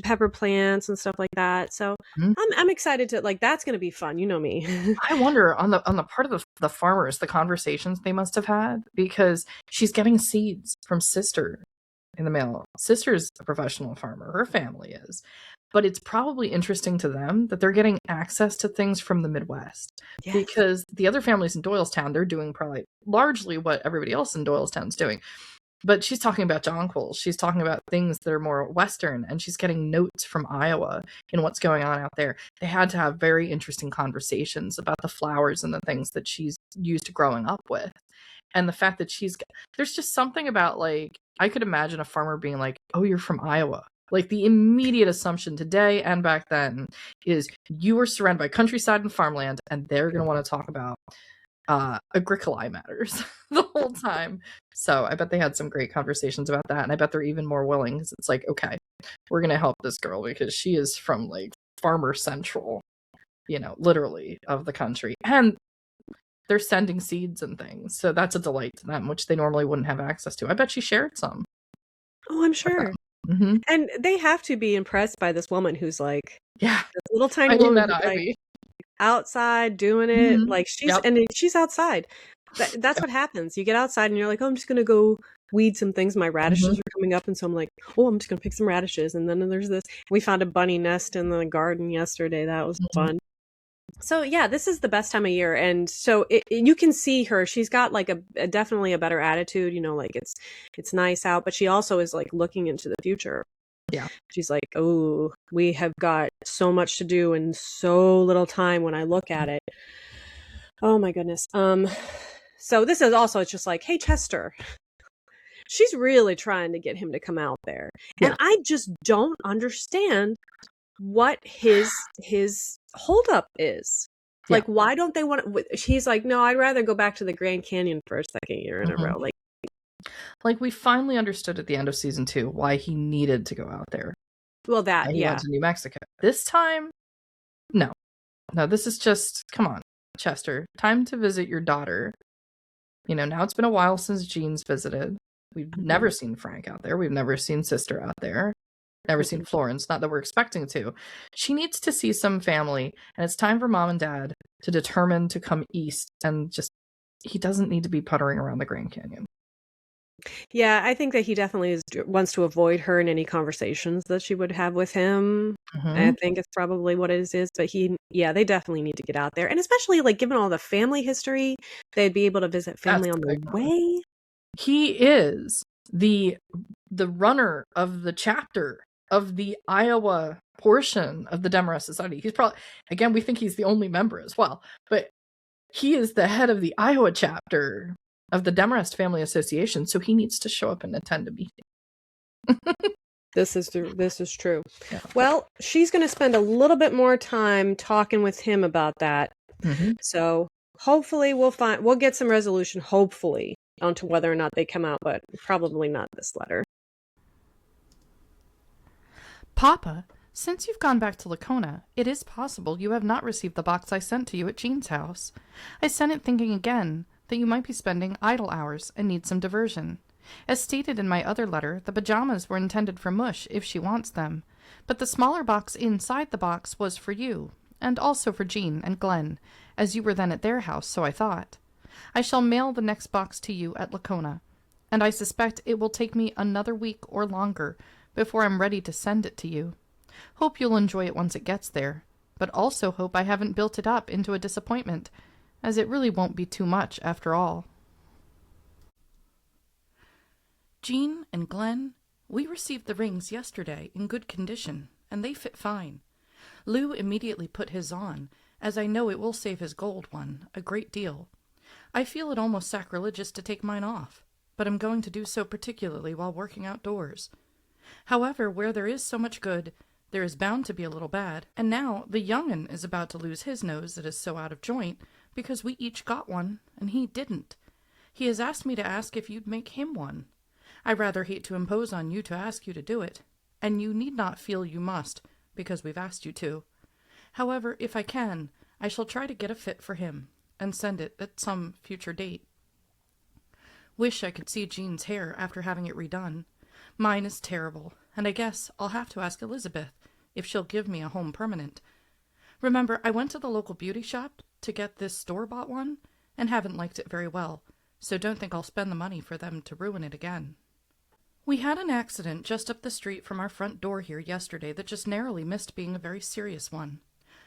pepper plants and stuff like that. So I'm excited to like, that's going to be fun. You know me. I wonder on the part of the farmers, the conversations they must have had, because she's getting seeds from Sister in the mail. Sister's a professional farmer. Her family is. But it's probably interesting to them that they're getting access to things from the Midwest. Yes. Because the other families in Doylestown, they're doing probably largely what everybody else in Doylestown's doing. But she's talking about jonquils. She's talking about things that are more Western, and she's getting notes from Iowa in what's going on out there. They had to have very interesting conversations about the flowers and the things that she's used to growing up with. And the fact that there's just something about, like, I could imagine a farmer being like, oh, you're from Iowa. Like, the immediate assumption today and back then is you are surrounded by countryside and farmland, and they're going to want to talk about agricolae matters the whole time. So I bet they had some great conversations about that, and I bet they're even more willing, because it's like, okay, we're going to help this girl because she is from, like, farmer central, literally, of the country. And they're sending seeds and things, so that's a delight to them, which they normally wouldn't have access to. I bet she shared some. Oh, I'm sure. And they have to be impressed by this woman who's like, this little tiny woman who's, like, outside doing it. Like, she's outside. That's what happens. You get outside and you're like, oh, I'm just gonna go weed some things. My radishes are coming up, and so I'm like, oh, I'm just gonna pick some radishes. And then there's this. We found a bunny nest in the garden yesterday. That was fun. So yeah, this is the best time of year, and so you can see her. She's got like a definitely a better attitude. Like it's nice out, but she also is like looking into the future. Yeah, she's like, oh, we have got so much to do and so little time when I look at it. Oh my goodness. So this is also, it's just like, hey, Chester. She's really trying to get him to come out there, and I just don't understand what his holdup is. Like, why don't they want to? He's like, no, I'd rather go back to the Grand Canyon for a second year in a row. Like we finally understood at the end of season 2 why he needed to go out there. Well, he went to New Mexico. This time, no. No, this is just, come on, Chester, time to visit your daughter. Now it's been a while since Jean's visited. We've never seen Frank out there. We've never seen Sister out there. Never seen Florence, not that we're expecting to. She needs to see some family, and it's time for Mom and Dad to determine to come east, and just, he doesn't need to be puttering around the Grand Canyon. Yeah, I think that he definitely wants to avoid her in any conversations that she would have with him. I think it's probably what it is. But they definitely need to get out there. And especially, like, given all the family history, they'd be able to visit family on the way. He is the runner of the chapter of the Iowa portion of the Demaree Society. He's probably, again, we think he's the only member as well, but he is the head of the Iowa chapter of the Demarest Family Association, so he needs to show up and attend a meeting. This is true. Yeah. Well, she's going to spend a little bit more time talking with him about that. So hopefully we'll get some resolution, hopefully, onto whether or not they come out, but probably not this letter. Papa, since you've gone back to Lacona, it is possible you have not received the box I sent to you at Jean's house. I sent it thinking again that you might be spending idle hours and need some diversion. As stated in my other letter, the pajamas were intended for Mush if she wants them, but the smaller box inside the box was for you, and also for Jean and Glenn, as you were then at their house, so I thought. I shall mail the next box to you at Lacona, and I suspect it will take me another week or longer before I'm ready to send it to you. Hope you'll enjoy it once it gets there, but also hope I haven't built it up into a disappointment, as it really won't be too much after all. Jean and Glenn, we received the rings yesterday in good condition, and they fit fine. Lou immediately put his on, as I know it will save his gold one a great deal. I feel it almost sacrilegious to take mine off, but I'm going to do so particularly while working outdoors. However, where there is so much good, there is bound to be a little bad, and now the young'un is about to lose his nose that is so out of joint, because we each got one, and he didn't. He has asked me to ask if you'd make him one. I rather hate to impose on you to ask you to do it, and you need not feel you must, because we've asked you to. However, if I can, I shall try to get a fit for him, and send it at some future date. Wish I could see Jean's hair after having it redone. Mine is terrible, and I guess I'll have to ask Elizabeth if she'll give me a home permanent. Remember, I went to the local beauty shop to get this store-bought one, and haven't liked it very well, so don't think I'll spend the money for them to ruin it again. We had an accident just up the street from our front door here yesterday that just narrowly missed being a very serious one.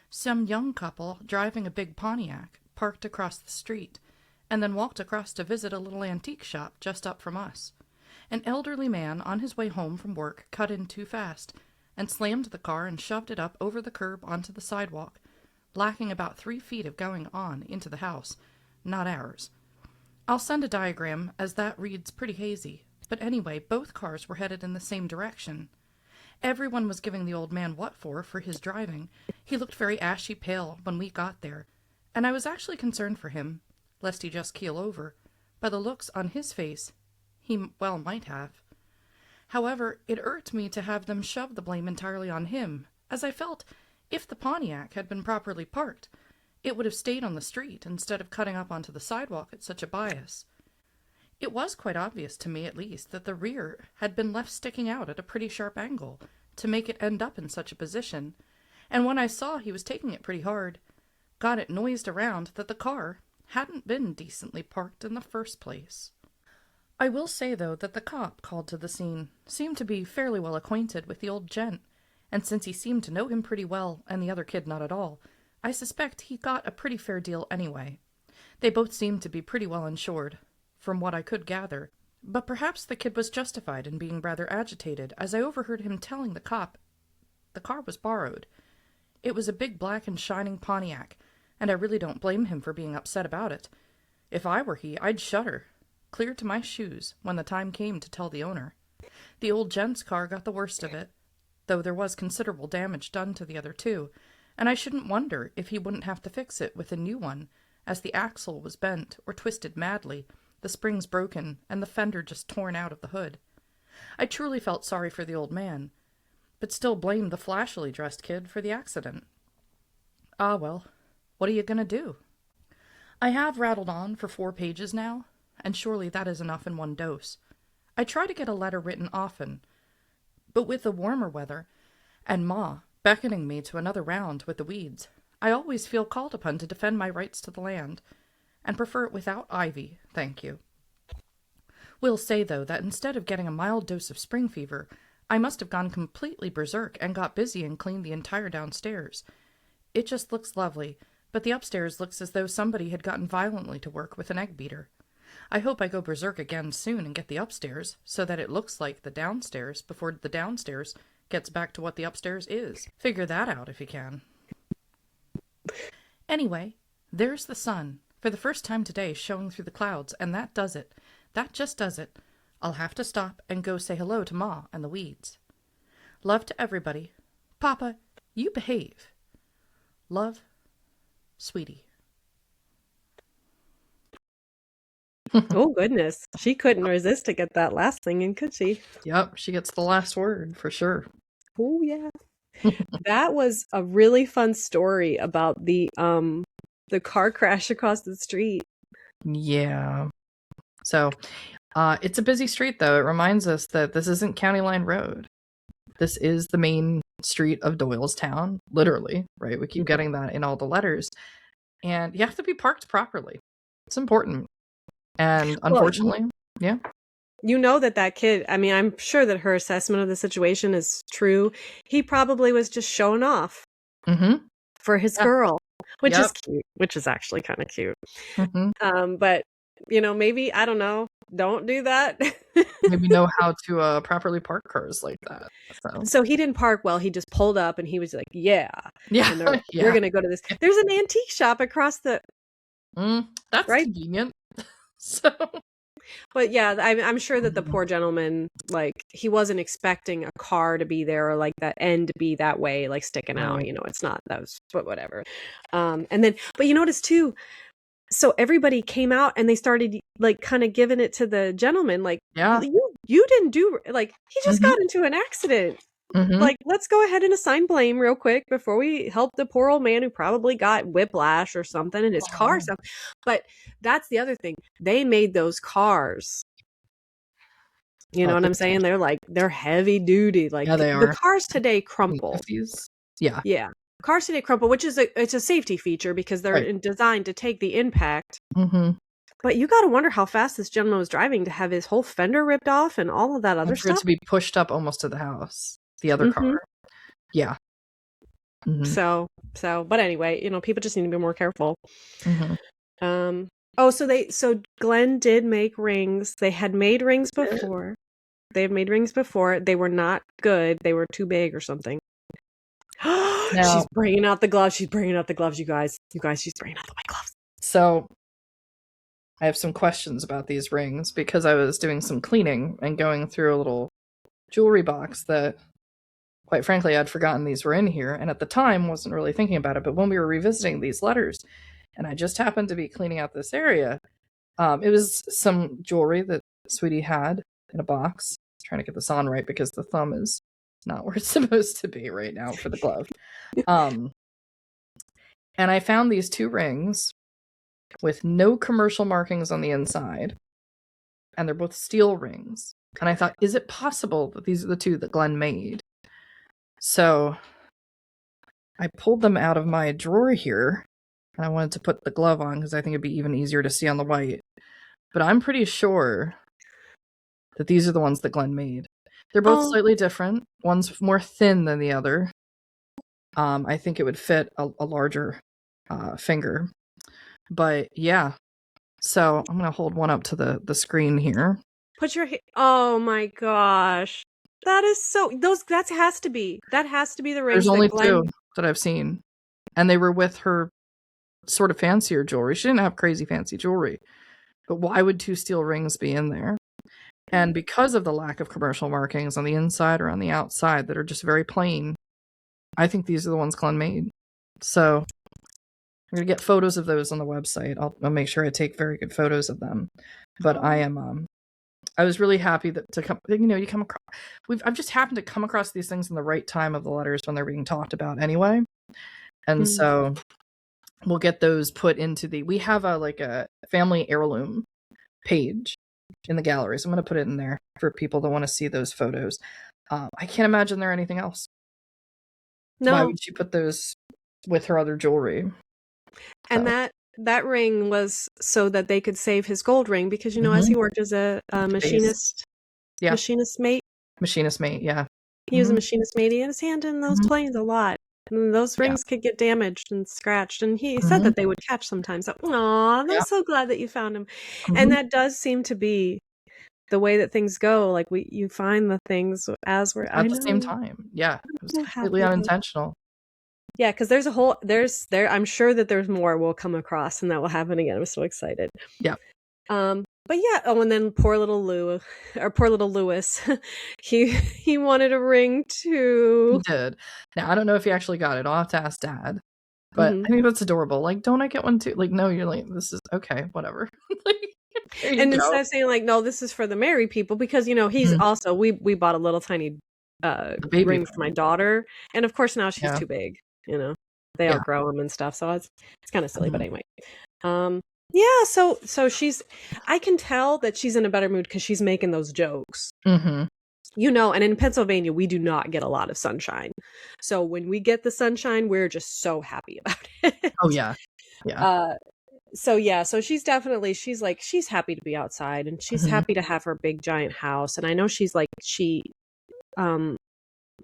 Some young couple, driving a big Pontiac, parked across the street, and then walked across to visit a little antique shop just up from us. An elderly man on his way home from work cut in too fast, and slammed the car and shoved it up over the curb onto the sidewalk, lacking about 3 feet of going on into the house, not ours. I'll send a diagram, as that reads pretty hazy, but anyway, both cars were headed in the same direction. Everyone was giving the old man what for his driving. He looked very ashy pale when we got there, and I was actually concerned for him, lest he just keel over. By the looks on his face, he well might have. However, it irked me to have them shove the blame entirely on him, as I felt if the Pontiac had been properly parked, it would have stayed on the street instead of cutting up onto the sidewalk at such a bias. It was quite obvious to me, at least, that the rear had been left sticking out at a pretty sharp angle to make it end up in such a position, and when I saw he was taking it pretty hard, got it noised around that the car hadn't been decently parked in the first place. I will say, though, that the cop called to the scene seemed to be fairly well acquainted with the old gent, and since he seemed to know him pretty well and the other kid not at all, I suspect he got a pretty fair deal anyway. They both seemed to be pretty well insured, from what I could gather, but perhaps the kid was justified in being rather agitated, as I overheard him telling the cop the car was borrowed. It was a big black and shining Pontiac, and I really don't blame him for being upset about it. If I were he, I'd shudder clear to my shoes when the time came to tell the owner. The old gent's car got the worst of it, though there was considerable damage done to the other two, and I shouldn't wonder if he wouldn't have to fix it with a new one, as the axle was bent or twisted madly, the springs broken, and the fender just torn out of the hood. I truly felt sorry for the old man, but still blamed the flashily dressed kid for the accident. Ah, well, what are you going to do? I have rattled on for 4 pages now, and surely that is enough in one dose. I try to get a letter written often, but with the warmer weather, and Ma beckoning me to another round with the weeds, I always feel called upon to defend my rights to the land, and prefer it without ivy, thank you. Will say, though, that instead of getting a mild dose of spring fever, I must have gone completely berserk and got busy and cleaned the entire downstairs. It just looks lovely, but the upstairs looks as though somebody had gotten violently to work with an egg beater. I hope I go berserk again soon and get the upstairs, so that it looks like the downstairs before the downstairs gets back to what the upstairs is. Figure that out if you can. Anyway, there's the sun, for the first time today, showing through the clouds, and that does it. That just does it. I'll have to stop and go say hello to Ma and the weeds. Love to everybody. Papa, you behave. Love, Sweetie. Oh, goodness. She couldn't resist to get that last thing in, could she? Yep, she gets the last word for sure. Oh, yeah. That was a really fun story about the car crash across the street. Yeah. So, it's a busy street, though. It reminds us that this isn't County Line Road. This is the main street of Doylestown, literally, right? We keep getting that in all the letters. And you have to be parked properly. It's important. And unfortunately, yeah. You know that kid, I mean, I'm sure that her assessment of the situation is true. He probably was just showing off for his girl, which is cute, which is actually kind of cute. But, maybe, I don't know, don't do that. Maybe know how to properly park cars like that. So he didn't park well. He just pulled up and he was like, yeah. Yeah. We're going to go to this. There's an antique shop across the... That's right? Convenient. So... But yeah, I'm sure that the poor gentleman, like, he wasn't expecting a car to be there or like that end to be that way, like sticking out. It's not, but whatever. And then, but you notice too, so everybody came out and they started like kind of giving it to the gentleman, like, you didn't do, like, he just got into an accident. Like, let's go ahead and assign blame real quick before we help the poor old man who probably got whiplash or something in his car. But that's the other thing. They made those cars. You know what I'm saying? They're heavy duty. Like, they are. The cars today crumple. Yeah. Yeah. Cars today crumple, which is it's a safety feature because they're designed to take the impact. But you got to wonder how fast this gentleman was driving to have his whole fender ripped off and all of that other stuff. To be pushed up almost to the house. The other car. Yeah. So, but anyway, people just need to be more careful. So Glenn did make rings. They had made rings before. They were not good. They were too big or something. She's bringing out the gloves. You guys, she's bringing out the white gloves. So I have some questions about these rings because I was doing some cleaning and going through a little jewelry box that, quite frankly, I'd forgotten these were in here, and at the time wasn't really thinking about it. But when we were revisiting these letters, and I just happened to be cleaning out this area, it was some jewelry that Sweetie had in a box. Trying to get this on right because the thumb is not where it's supposed to be right now for the glove. And I found these 2 rings with no commercial markings on the inside, and they're both steel rings. And I thought, is it possible that these are the 2 that Glenn made? So I pulled them out of my drawer here, and I wanted to put the glove on because I think it'd be even easier to see on the white. But I'm pretty sure that these are the ones that Glenn made. They're both slightly different. One's more thin than the other. I think it would fit a larger finger. But yeah. So I'm going to hold one up to the screen here. Put your... Oh my gosh. That is that has to be the rings. There's only 2 that I've seen. And they were with her sort of fancier jewelry. She didn't have crazy fancy jewelry. But why would 2 steel rings be in there? And because of the lack of commercial markings on the inside or on the outside that are just very plain, I think these are the ones Glenn made. So I'm going to get photos of those on the website. I'll make sure I take very good photos of them. But I was really happy that you come across. I've just happened to come across these things in the right time of the letters when they're being talked about anyway. And so we'll get those put into we have a family heirloom page in the galleries. I'm going to put it in there for people that want to see those photos. I can't imagine there anything else. No. Why would she put those with her other jewelry? And that ring was so that they could save his gold ring because, as he worked as a machinist mate. Machinist mate, yeah. He was a machinist mate. He had his hand in those planes a lot. And those rings could get damaged and scratched. And he said that they would catch sometimes. So, aw, I'm so glad that you found him. And that does seem to be the way that things go. Like you find the things as we're at the same time. Yeah. It was completely unintentional. Yeah, because there's I'm sure that there's more we'll come across and that will happen again. I'm so excited. Yeah. But yeah, and then poor little Lewis, he wanted a ring too. He did. Now I don't know if he actually got it. I'll have to ask Dad. But I think that's adorable. Like, don't I get one too? Like, no, you're like, this is okay, whatever. And instead of saying like, no, this is for the married people, because he's also we bought a little tiny ring for my daughter, and of course now she's too big. They outgrow them and stuff, so it's kind of silly, but anyway. Yeah, so I can tell that she's in a better mood because she's making those jokes. And in Pennsylvania, we do not get a lot of sunshine. So when we get the sunshine, we're just so happy about it. Oh, yeah. Yeah. So she's happy to be outside, and she's happy to have her big giant house. And I know she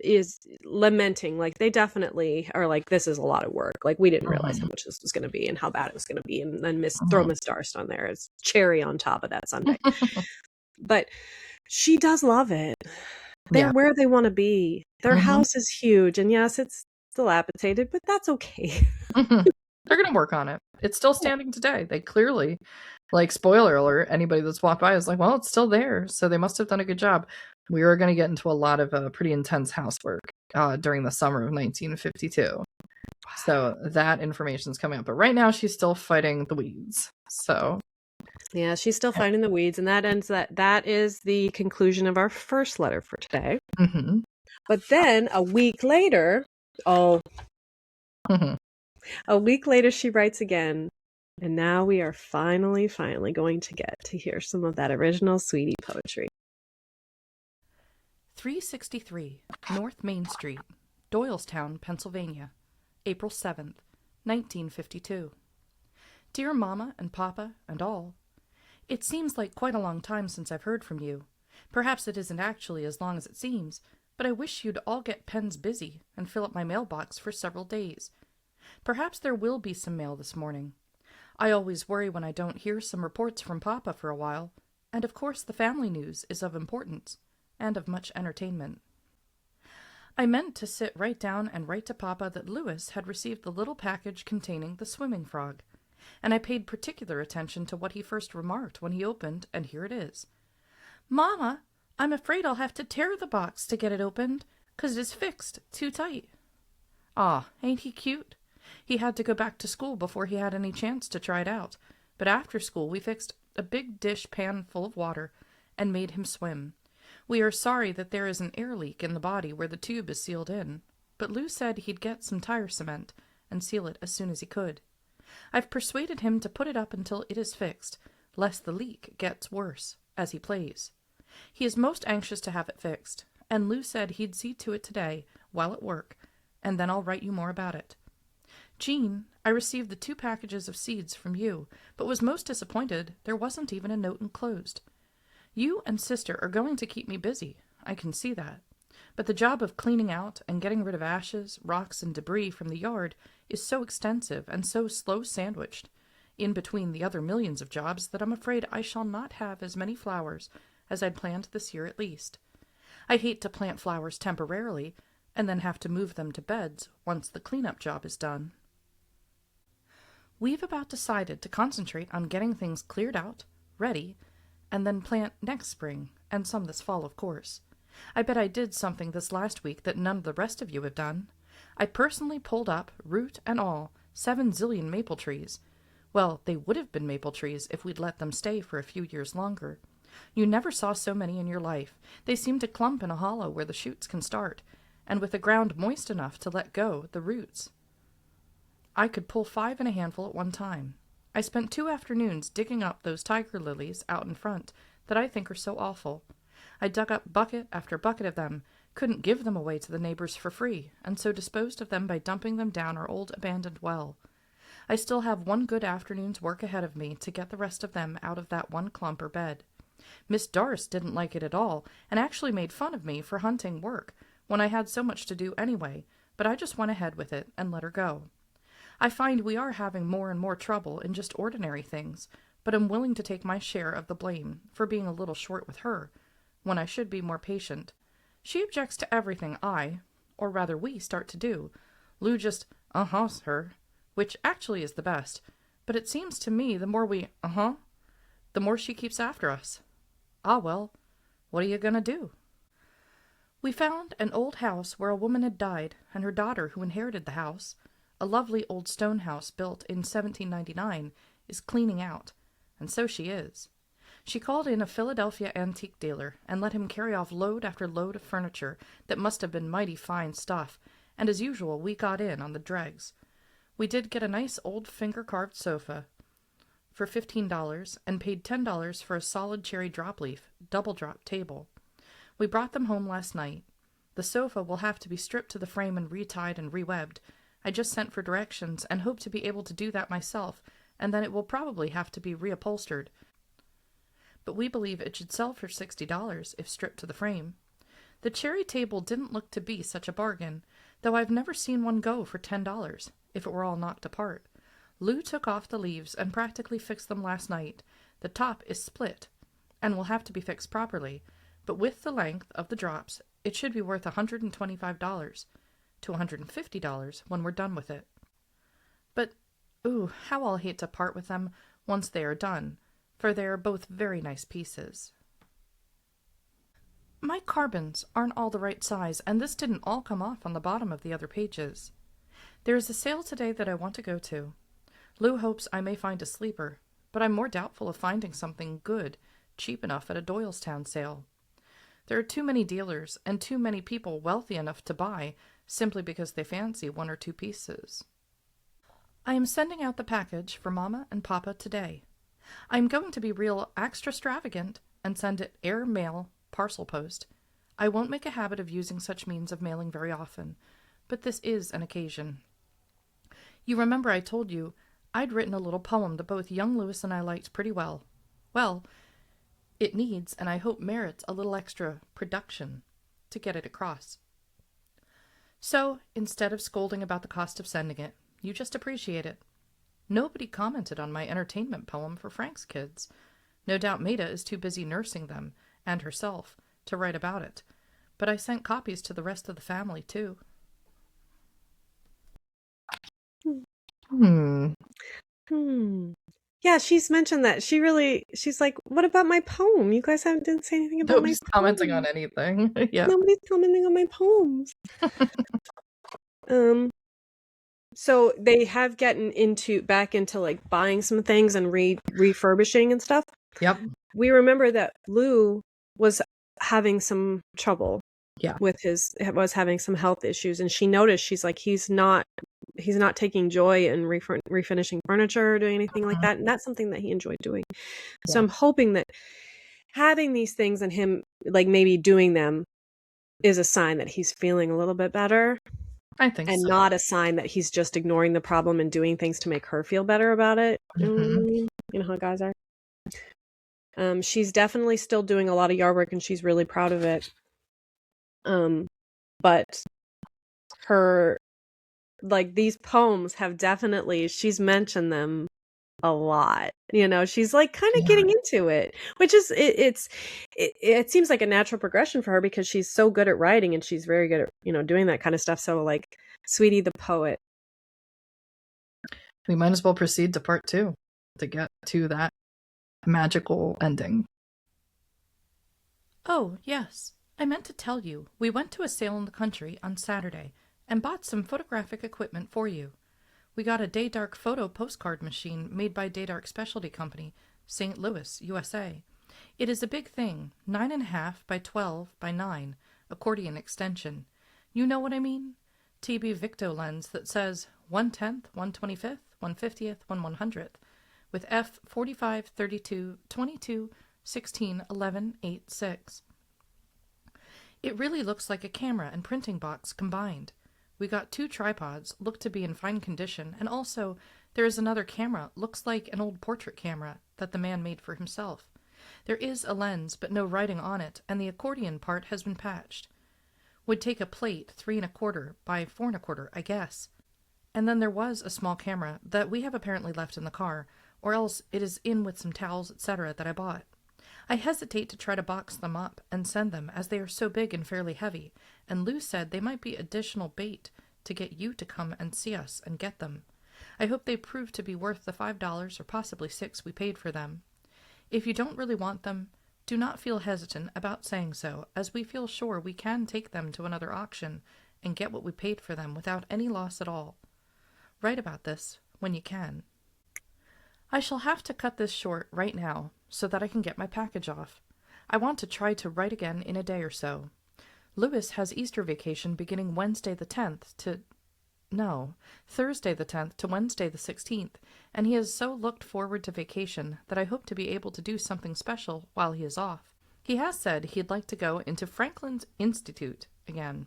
is lamenting, like they definitely are like, this is a lot of work. Like we didn't realize how much this was going to be and how bad it was going to be. And then throw Miss Darst on there as cherry on top of that sundae. But she does love it. They're where they want to be. Their house is huge, and yes, it's dilapidated, but that's okay. They're going to work on it. It's still standing today. They clearly, like, spoiler alert, anybody that's walked by is like, well, it's still there. So they must have done a good job. We are going to get into a lot of pretty intense housework during the summer of 1952. So that information is coming up. But right now, she's still fighting the weeds. So yeah, she's still fighting the weeds. And that is the conclusion of our first letter for today. But then a week later, a week later, she writes again. And now we are finally going to get to hear some of that original Sweetie poetry. 363 North Main Street, Doylestown, Pennsylvania, April 7th, 1952. Dear Mama and Papa and all, it seems like quite a long time since I've heard from you. Perhaps it isn't actually as long as it seems, but I wish you'd all get pens busy and fill up my mailbox for several days. Perhaps there will be some mail this morning. I always worry when I don't hear some reports from Papa for a while, and of course the family news is of importance and of much entertainment. I meant to sit right down and write to Papa that Lewis had received the little package containing the swimming frog, and I paid particular attention to what he first remarked when he opened, and here it is. Mama, I'm afraid I'll have to tear the box to get it opened, 'cause it is fixed too tight. Ah, ain't he cute? He had to go back to school before he had any chance to try it out, but after school we fixed a big dish pan full of water and made him swim. We are sorry that there is an air leak in the body where the tube is sealed in, but Lou said he'd get some tire cement and seal it as soon as he could. I've persuaded him to put it up until it is fixed, lest the leak gets worse as he plays. He is most anxious to have it fixed, and Lou said he'd see to it today while at work, and then I'll write you more about it. Jean, I received the 2 packages of seeds from you, but was most disappointed there wasn't even a note enclosed. You and Sister are going to keep me busy, I can see that. But the job of cleaning out and getting rid of ashes, rocks, and debris from the yard is so extensive and so slow-sandwiched, in between the other millions of jobs, that I'm afraid I shall not have as many flowers as I'd planned this year at least. I hate to plant flowers temporarily, and then have to move them to beds once the cleanup job is done. We've about decided to concentrate on getting things cleared out, ready, and then plant next spring, and some this fall, of course. I bet I did something this last week that none of the rest of you have done. I personally pulled up, root and all, 7 zillion maple trees. Well, they would have been maple trees if we'd let them stay for a few years longer. You never saw so many in your life. They seem to clump in a hollow where the shoots can start, and with the ground moist enough to let go the roots. I could pull 5 in a handful at one time. I spent 2 afternoons digging up those tiger lilies out in front that I think are so awful. I dug up bucket after bucket of them, couldn't give them away to the neighbors for free, and so disposed of them by dumping them down our old abandoned well. I still have 1 good afternoon's work ahead of me to get the rest of them out of that one clump or bed. Miss Darce didn't like it at all, and actually made fun of me for hunting work, when I had so much to do anyway, but I just went ahead with it and let her go. I find we are having more and more trouble in just ordinary things, but I'm willing to take my share of the blame for being a little short with her, when I should be more patient. She objects to everything or rather we, start to do. Lou just uh-huhs her, which actually is the best, but it seems to me the more we the more she keeps after us. Ah well, what are you gonna do? We found an old house where a woman had died, and her daughter, who inherited the house, a lovely old stone house built in 1799, is cleaning out, and so she is. She called in a Philadelphia antique dealer and let him carry off load after load of furniture that must have been mighty fine stuff, and as usual we got in on the dregs. We did get a nice old finger-carved sofa for $15 and paid $10 for a solid cherry drop-leaf, double-drop table. We brought them home last night. The sofa will have to be stripped to the frame and retied and rewebbed. I just sent for directions and hope to be able to do that myself, and then it will probably have to be reupholstered. But we believe it should sell for $60 if stripped to the frame. The cherry table didn't look to be such a bargain, though I've never seen one go for $10, if it were all knocked apart. Lou took off the leaves and practically fixed them last night. The top is split, and will have to be fixed properly, but with the length of the drops, it should be worth $125 to $150 when we're done with it. But, how I'll hate to part with them once they are done, for they are both very nice pieces. My carbons aren't all the right size, and this didn't all come off on the bottom of the other pages. There is a sale today that I want to go to. Lou hopes I may find a sleeper, but I'm more doubtful of finding something good, cheap enough at a Doylestown sale. There are too many dealers and too many people wealthy enough to buy simply because they fancy 1 or 2 pieces. I am sending out the package for Mama and Papa today. I am going to be real extra extravagant and send it air mail parcel post. I won't make a habit of using such means of mailing very often, but this is an occasion. You remember I told you I'd written a little poem that both young Lewis and I liked pretty well. Well, it needs, and I hope merits, a little extra production to get it across. So, instead of scolding about the cost of sending it, you just appreciate it. Nobody commented on my entertainment poem for Frank's kids. No doubt Maida is too busy nursing them, and herself, to write about it. But I sent copies to the rest of the family, too. Yeah, she's mentioned that. She's like, what about my poem? You guys didn't say anything about Nobody's my poem. commenting on anything. Yeah. Nobody's commenting on my poems. So they have gotten back into like buying some things and refurbishing and stuff. Yep. We remember that Lou was having some trouble. Yeah. Was having some health issues, and she noticed, she's like, he's not taking joy in refinishing furniture or doing anything like that, and that's something that he enjoyed doing. So I'm hoping that having these things and him like maybe doing them is a sign that he's feeling a little bit better. I think and so. not a sign that he's just ignoring the problem and doing things to make her feel better about it. You know how guys are. She's definitely still doing a lot of yard work, and she's really proud of it. But her, like, these poems have definitely, she's mentioned them a lot. She's like kind of getting into it, which is it seems like a natural progression for her because she's so good at writing and she's very good at doing that kind of stuff. So like, Sweetie the poet. We might as well proceed to part 2 to get to that magical ending. Oh, yes. I meant to tell you, we went to a sale in the country on Saturday and bought some photographic equipment for you. We got a Daydark photo postcard machine made by Daydark Specialty Company, St. Louis, USA. It is a big thing, 9.5 by 12 by 9, accordion extension. You know what I mean? TB Victo lens that says 1/10th, 1/25th, 1/50th, 1/100th, with F 45, 32, 22, 16, 11, 8, 6. It really looks like a camera and printing box combined. We got 2 tripods, look to be in fine condition, and also there is another camera, looks like an old portrait camera that the man made for himself. There is a lens, but no writing on it, and the accordion part has been patched. Would take a plate 3 1/4 by 4 1/4, I guess. And then there was a small camera that we have apparently left in the car, or else it is in with some towels, etc. that I bought. I hesitate to try to box them up and send them, as they are so big and fairly heavy, and Lou said they might be additional bait to get you to come and see us and get them. I hope they prove to be worth the $5 or possibly $6 we paid for them. If you don't really want them, do not feel hesitant about saying so, as we feel sure we can take them to another auction and get what we paid for them without any loss at all. Write about this when you can. I shall have to cut this short right now so that I can get my package off. I want to try to write again in a day or so. Lewis has Easter vacation beginning Thursday the 10th to Wednesday the 16th, and he has so looked forward to vacation that I hope to be able to do something special while he is off. He has said he'd like to go into Franklin's Institute again,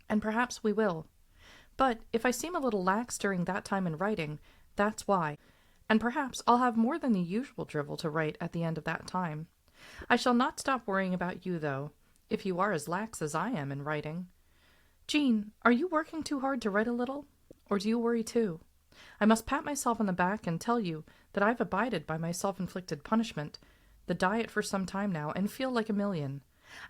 and perhaps we will. But if I seem a little lax during that time in writing, that's why, and perhaps I'll have more than the usual drivel to write at the end of that time. I shall not stop worrying about you, though, if you are as lax as I am in writing. Jean, are you working too hard to write a little? Or do you worry too? I must pat myself on the back and tell you that I've abided by my self-inflicted punishment, the diet for some time now, and feel like a million.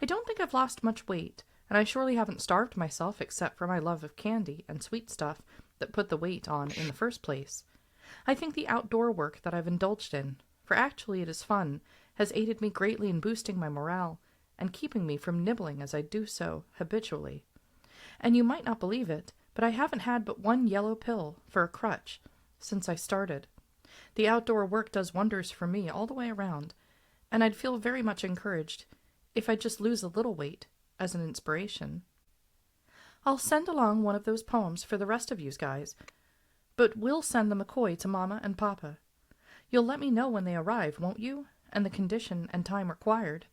I don't think I've lost much weight, and I surely haven't starved myself except for my love of candy and sweet stuff that put the weight on in the first place. I think the outdoor work that I've indulged in, for actually it is fun, has aided me greatly in boosting my morale and keeping me from nibbling as I do so habitually. And you might not believe it, but I haven't had but one yellow pill for a crutch since I started. The outdoor work does wonders for me all the way around, and I'd feel very much encouraged if I just lose a little weight as an inspiration. I'll send along one of those poems for the rest of you guys, but we'll send the McCoy to Mama and Papa. You'll let me know when they arrive, won't you? And the condition and time required.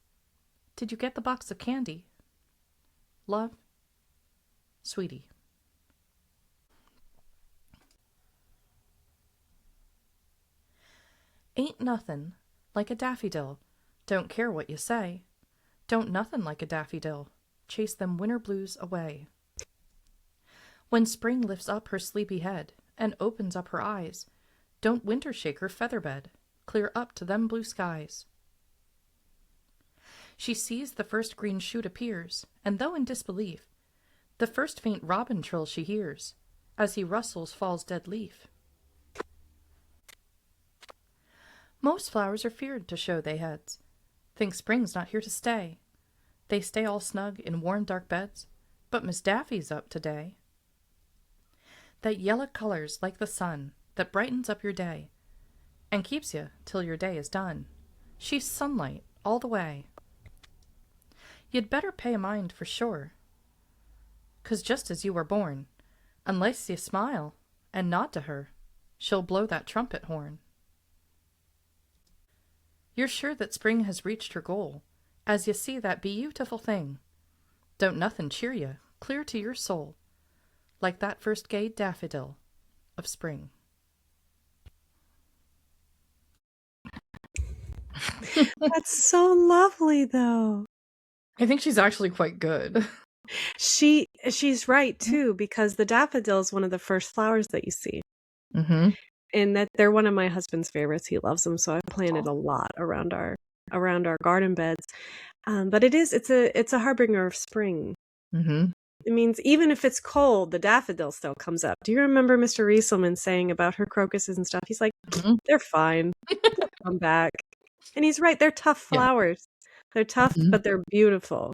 Did you get the box of candy? Love, Sweetie. Ain't nothin' like a daffodil, don't care what you say. Don't nothin' like a daffodil, chase them winter blues away. When spring lifts up her sleepy head and opens up her eyes, don't winter shake her feather bed, clear up to them blue skies. She sees the first green shoot appears, and though in disbelief, the first faint robin trill she hears, as he rustles fall's dead leaf. Most flowers are feared to show they heads, think spring's not here to stay. They stay all snug in warm dark beds, but Miss Daffy's up today. That yellow colors like the sun that brightens up your day and keeps you till your day is done. She's sunlight all the way. You'd better pay a mind for sure, 'cause just as you were born, unless you smile and nod to her, she'll blow that trumpet horn. You're sure that spring has reached her goal, as you see that beautiful thing. Don't nothin' cheer you, clear to your soul, like that first gay daffodil of spring. That's so lovely, though. I think she's actually quite good. She's right too, because the daffodil is one of the first flowers that you see, Mm-hmm. and that they're one of my husband's favorites. He loves them, so I planted a lot around our garden beds. But it's a harbinger of spring. Mm-hmm. It means even if it's cold, the daffodil still comes up. Do you remember Mr. Rieselman saying about her crocuses and stuff? He's like, they're fine. They'll come back. And he's right. They're tough flowers. They're tough, but they're beautiful.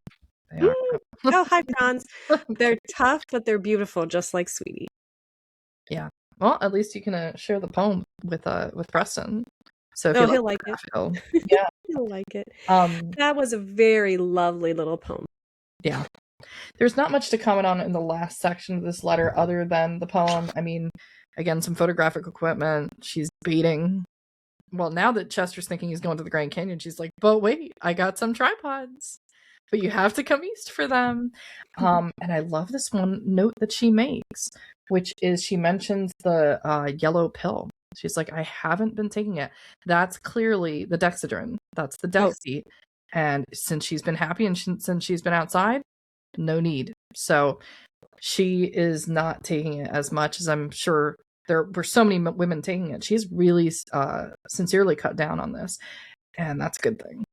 They are. Oh, hi, Franz. They're tough, but they're beautiful, just like Sweetie. Yeah. Well, at least you can share the poem with Preston. So if he'll like it. Yeah, He'll like it. That was a very lovely little poem. yeah, There's not much to comment on in the last section of this letter other than the poem. I mean, again, some photographic equipment. She's baiting. Well, now that Chester's thinking he's going to the Grand Canyon, she's like, but wait, I got some tripods. But you have to come east for them. And I love this one note that she makes, which is she mentions the yellow pill. She's like, I haven't been taking it. That's clearly the dexedrine. That's the Dexy. And since she's been happy and since she's been outside, no need. So she is not taking it as much as I'm sure there were so many women taking it. She's really sincerely cut down on this. And that's a good thing.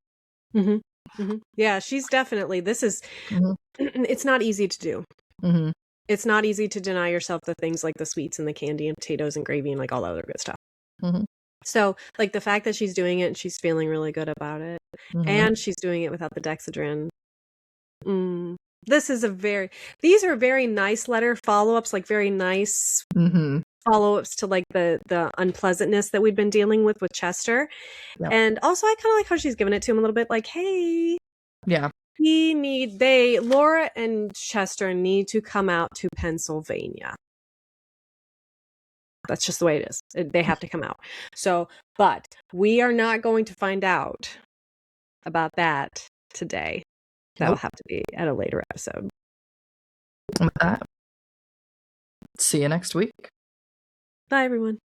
Mm-hmm. Mm-hmm. Yeah, she's definitely, this is, it's not easy to do. Mm-hmm. It's not easy to deny yourself the things like the sweets and the candy and potatoes and gravy and like all that other good stuff. Mm-hmm. So like the fact that she's doing it and she's feeling really good about it, and she's doing it without the dexedrine. These are very nice letter follow-ups, like very nice follow-ups to like the unpleasantness that we've been dealing with Chester. Yep. And also I kind of like how she's giving it to him a little bit like, hey, Laura and Chester need to come out to Pennsylvania. That's just the way it is. They have to come out. So, but we are not going to find out about that today. That will have to be at a later episode. With that, see you next week. Bye, everyone.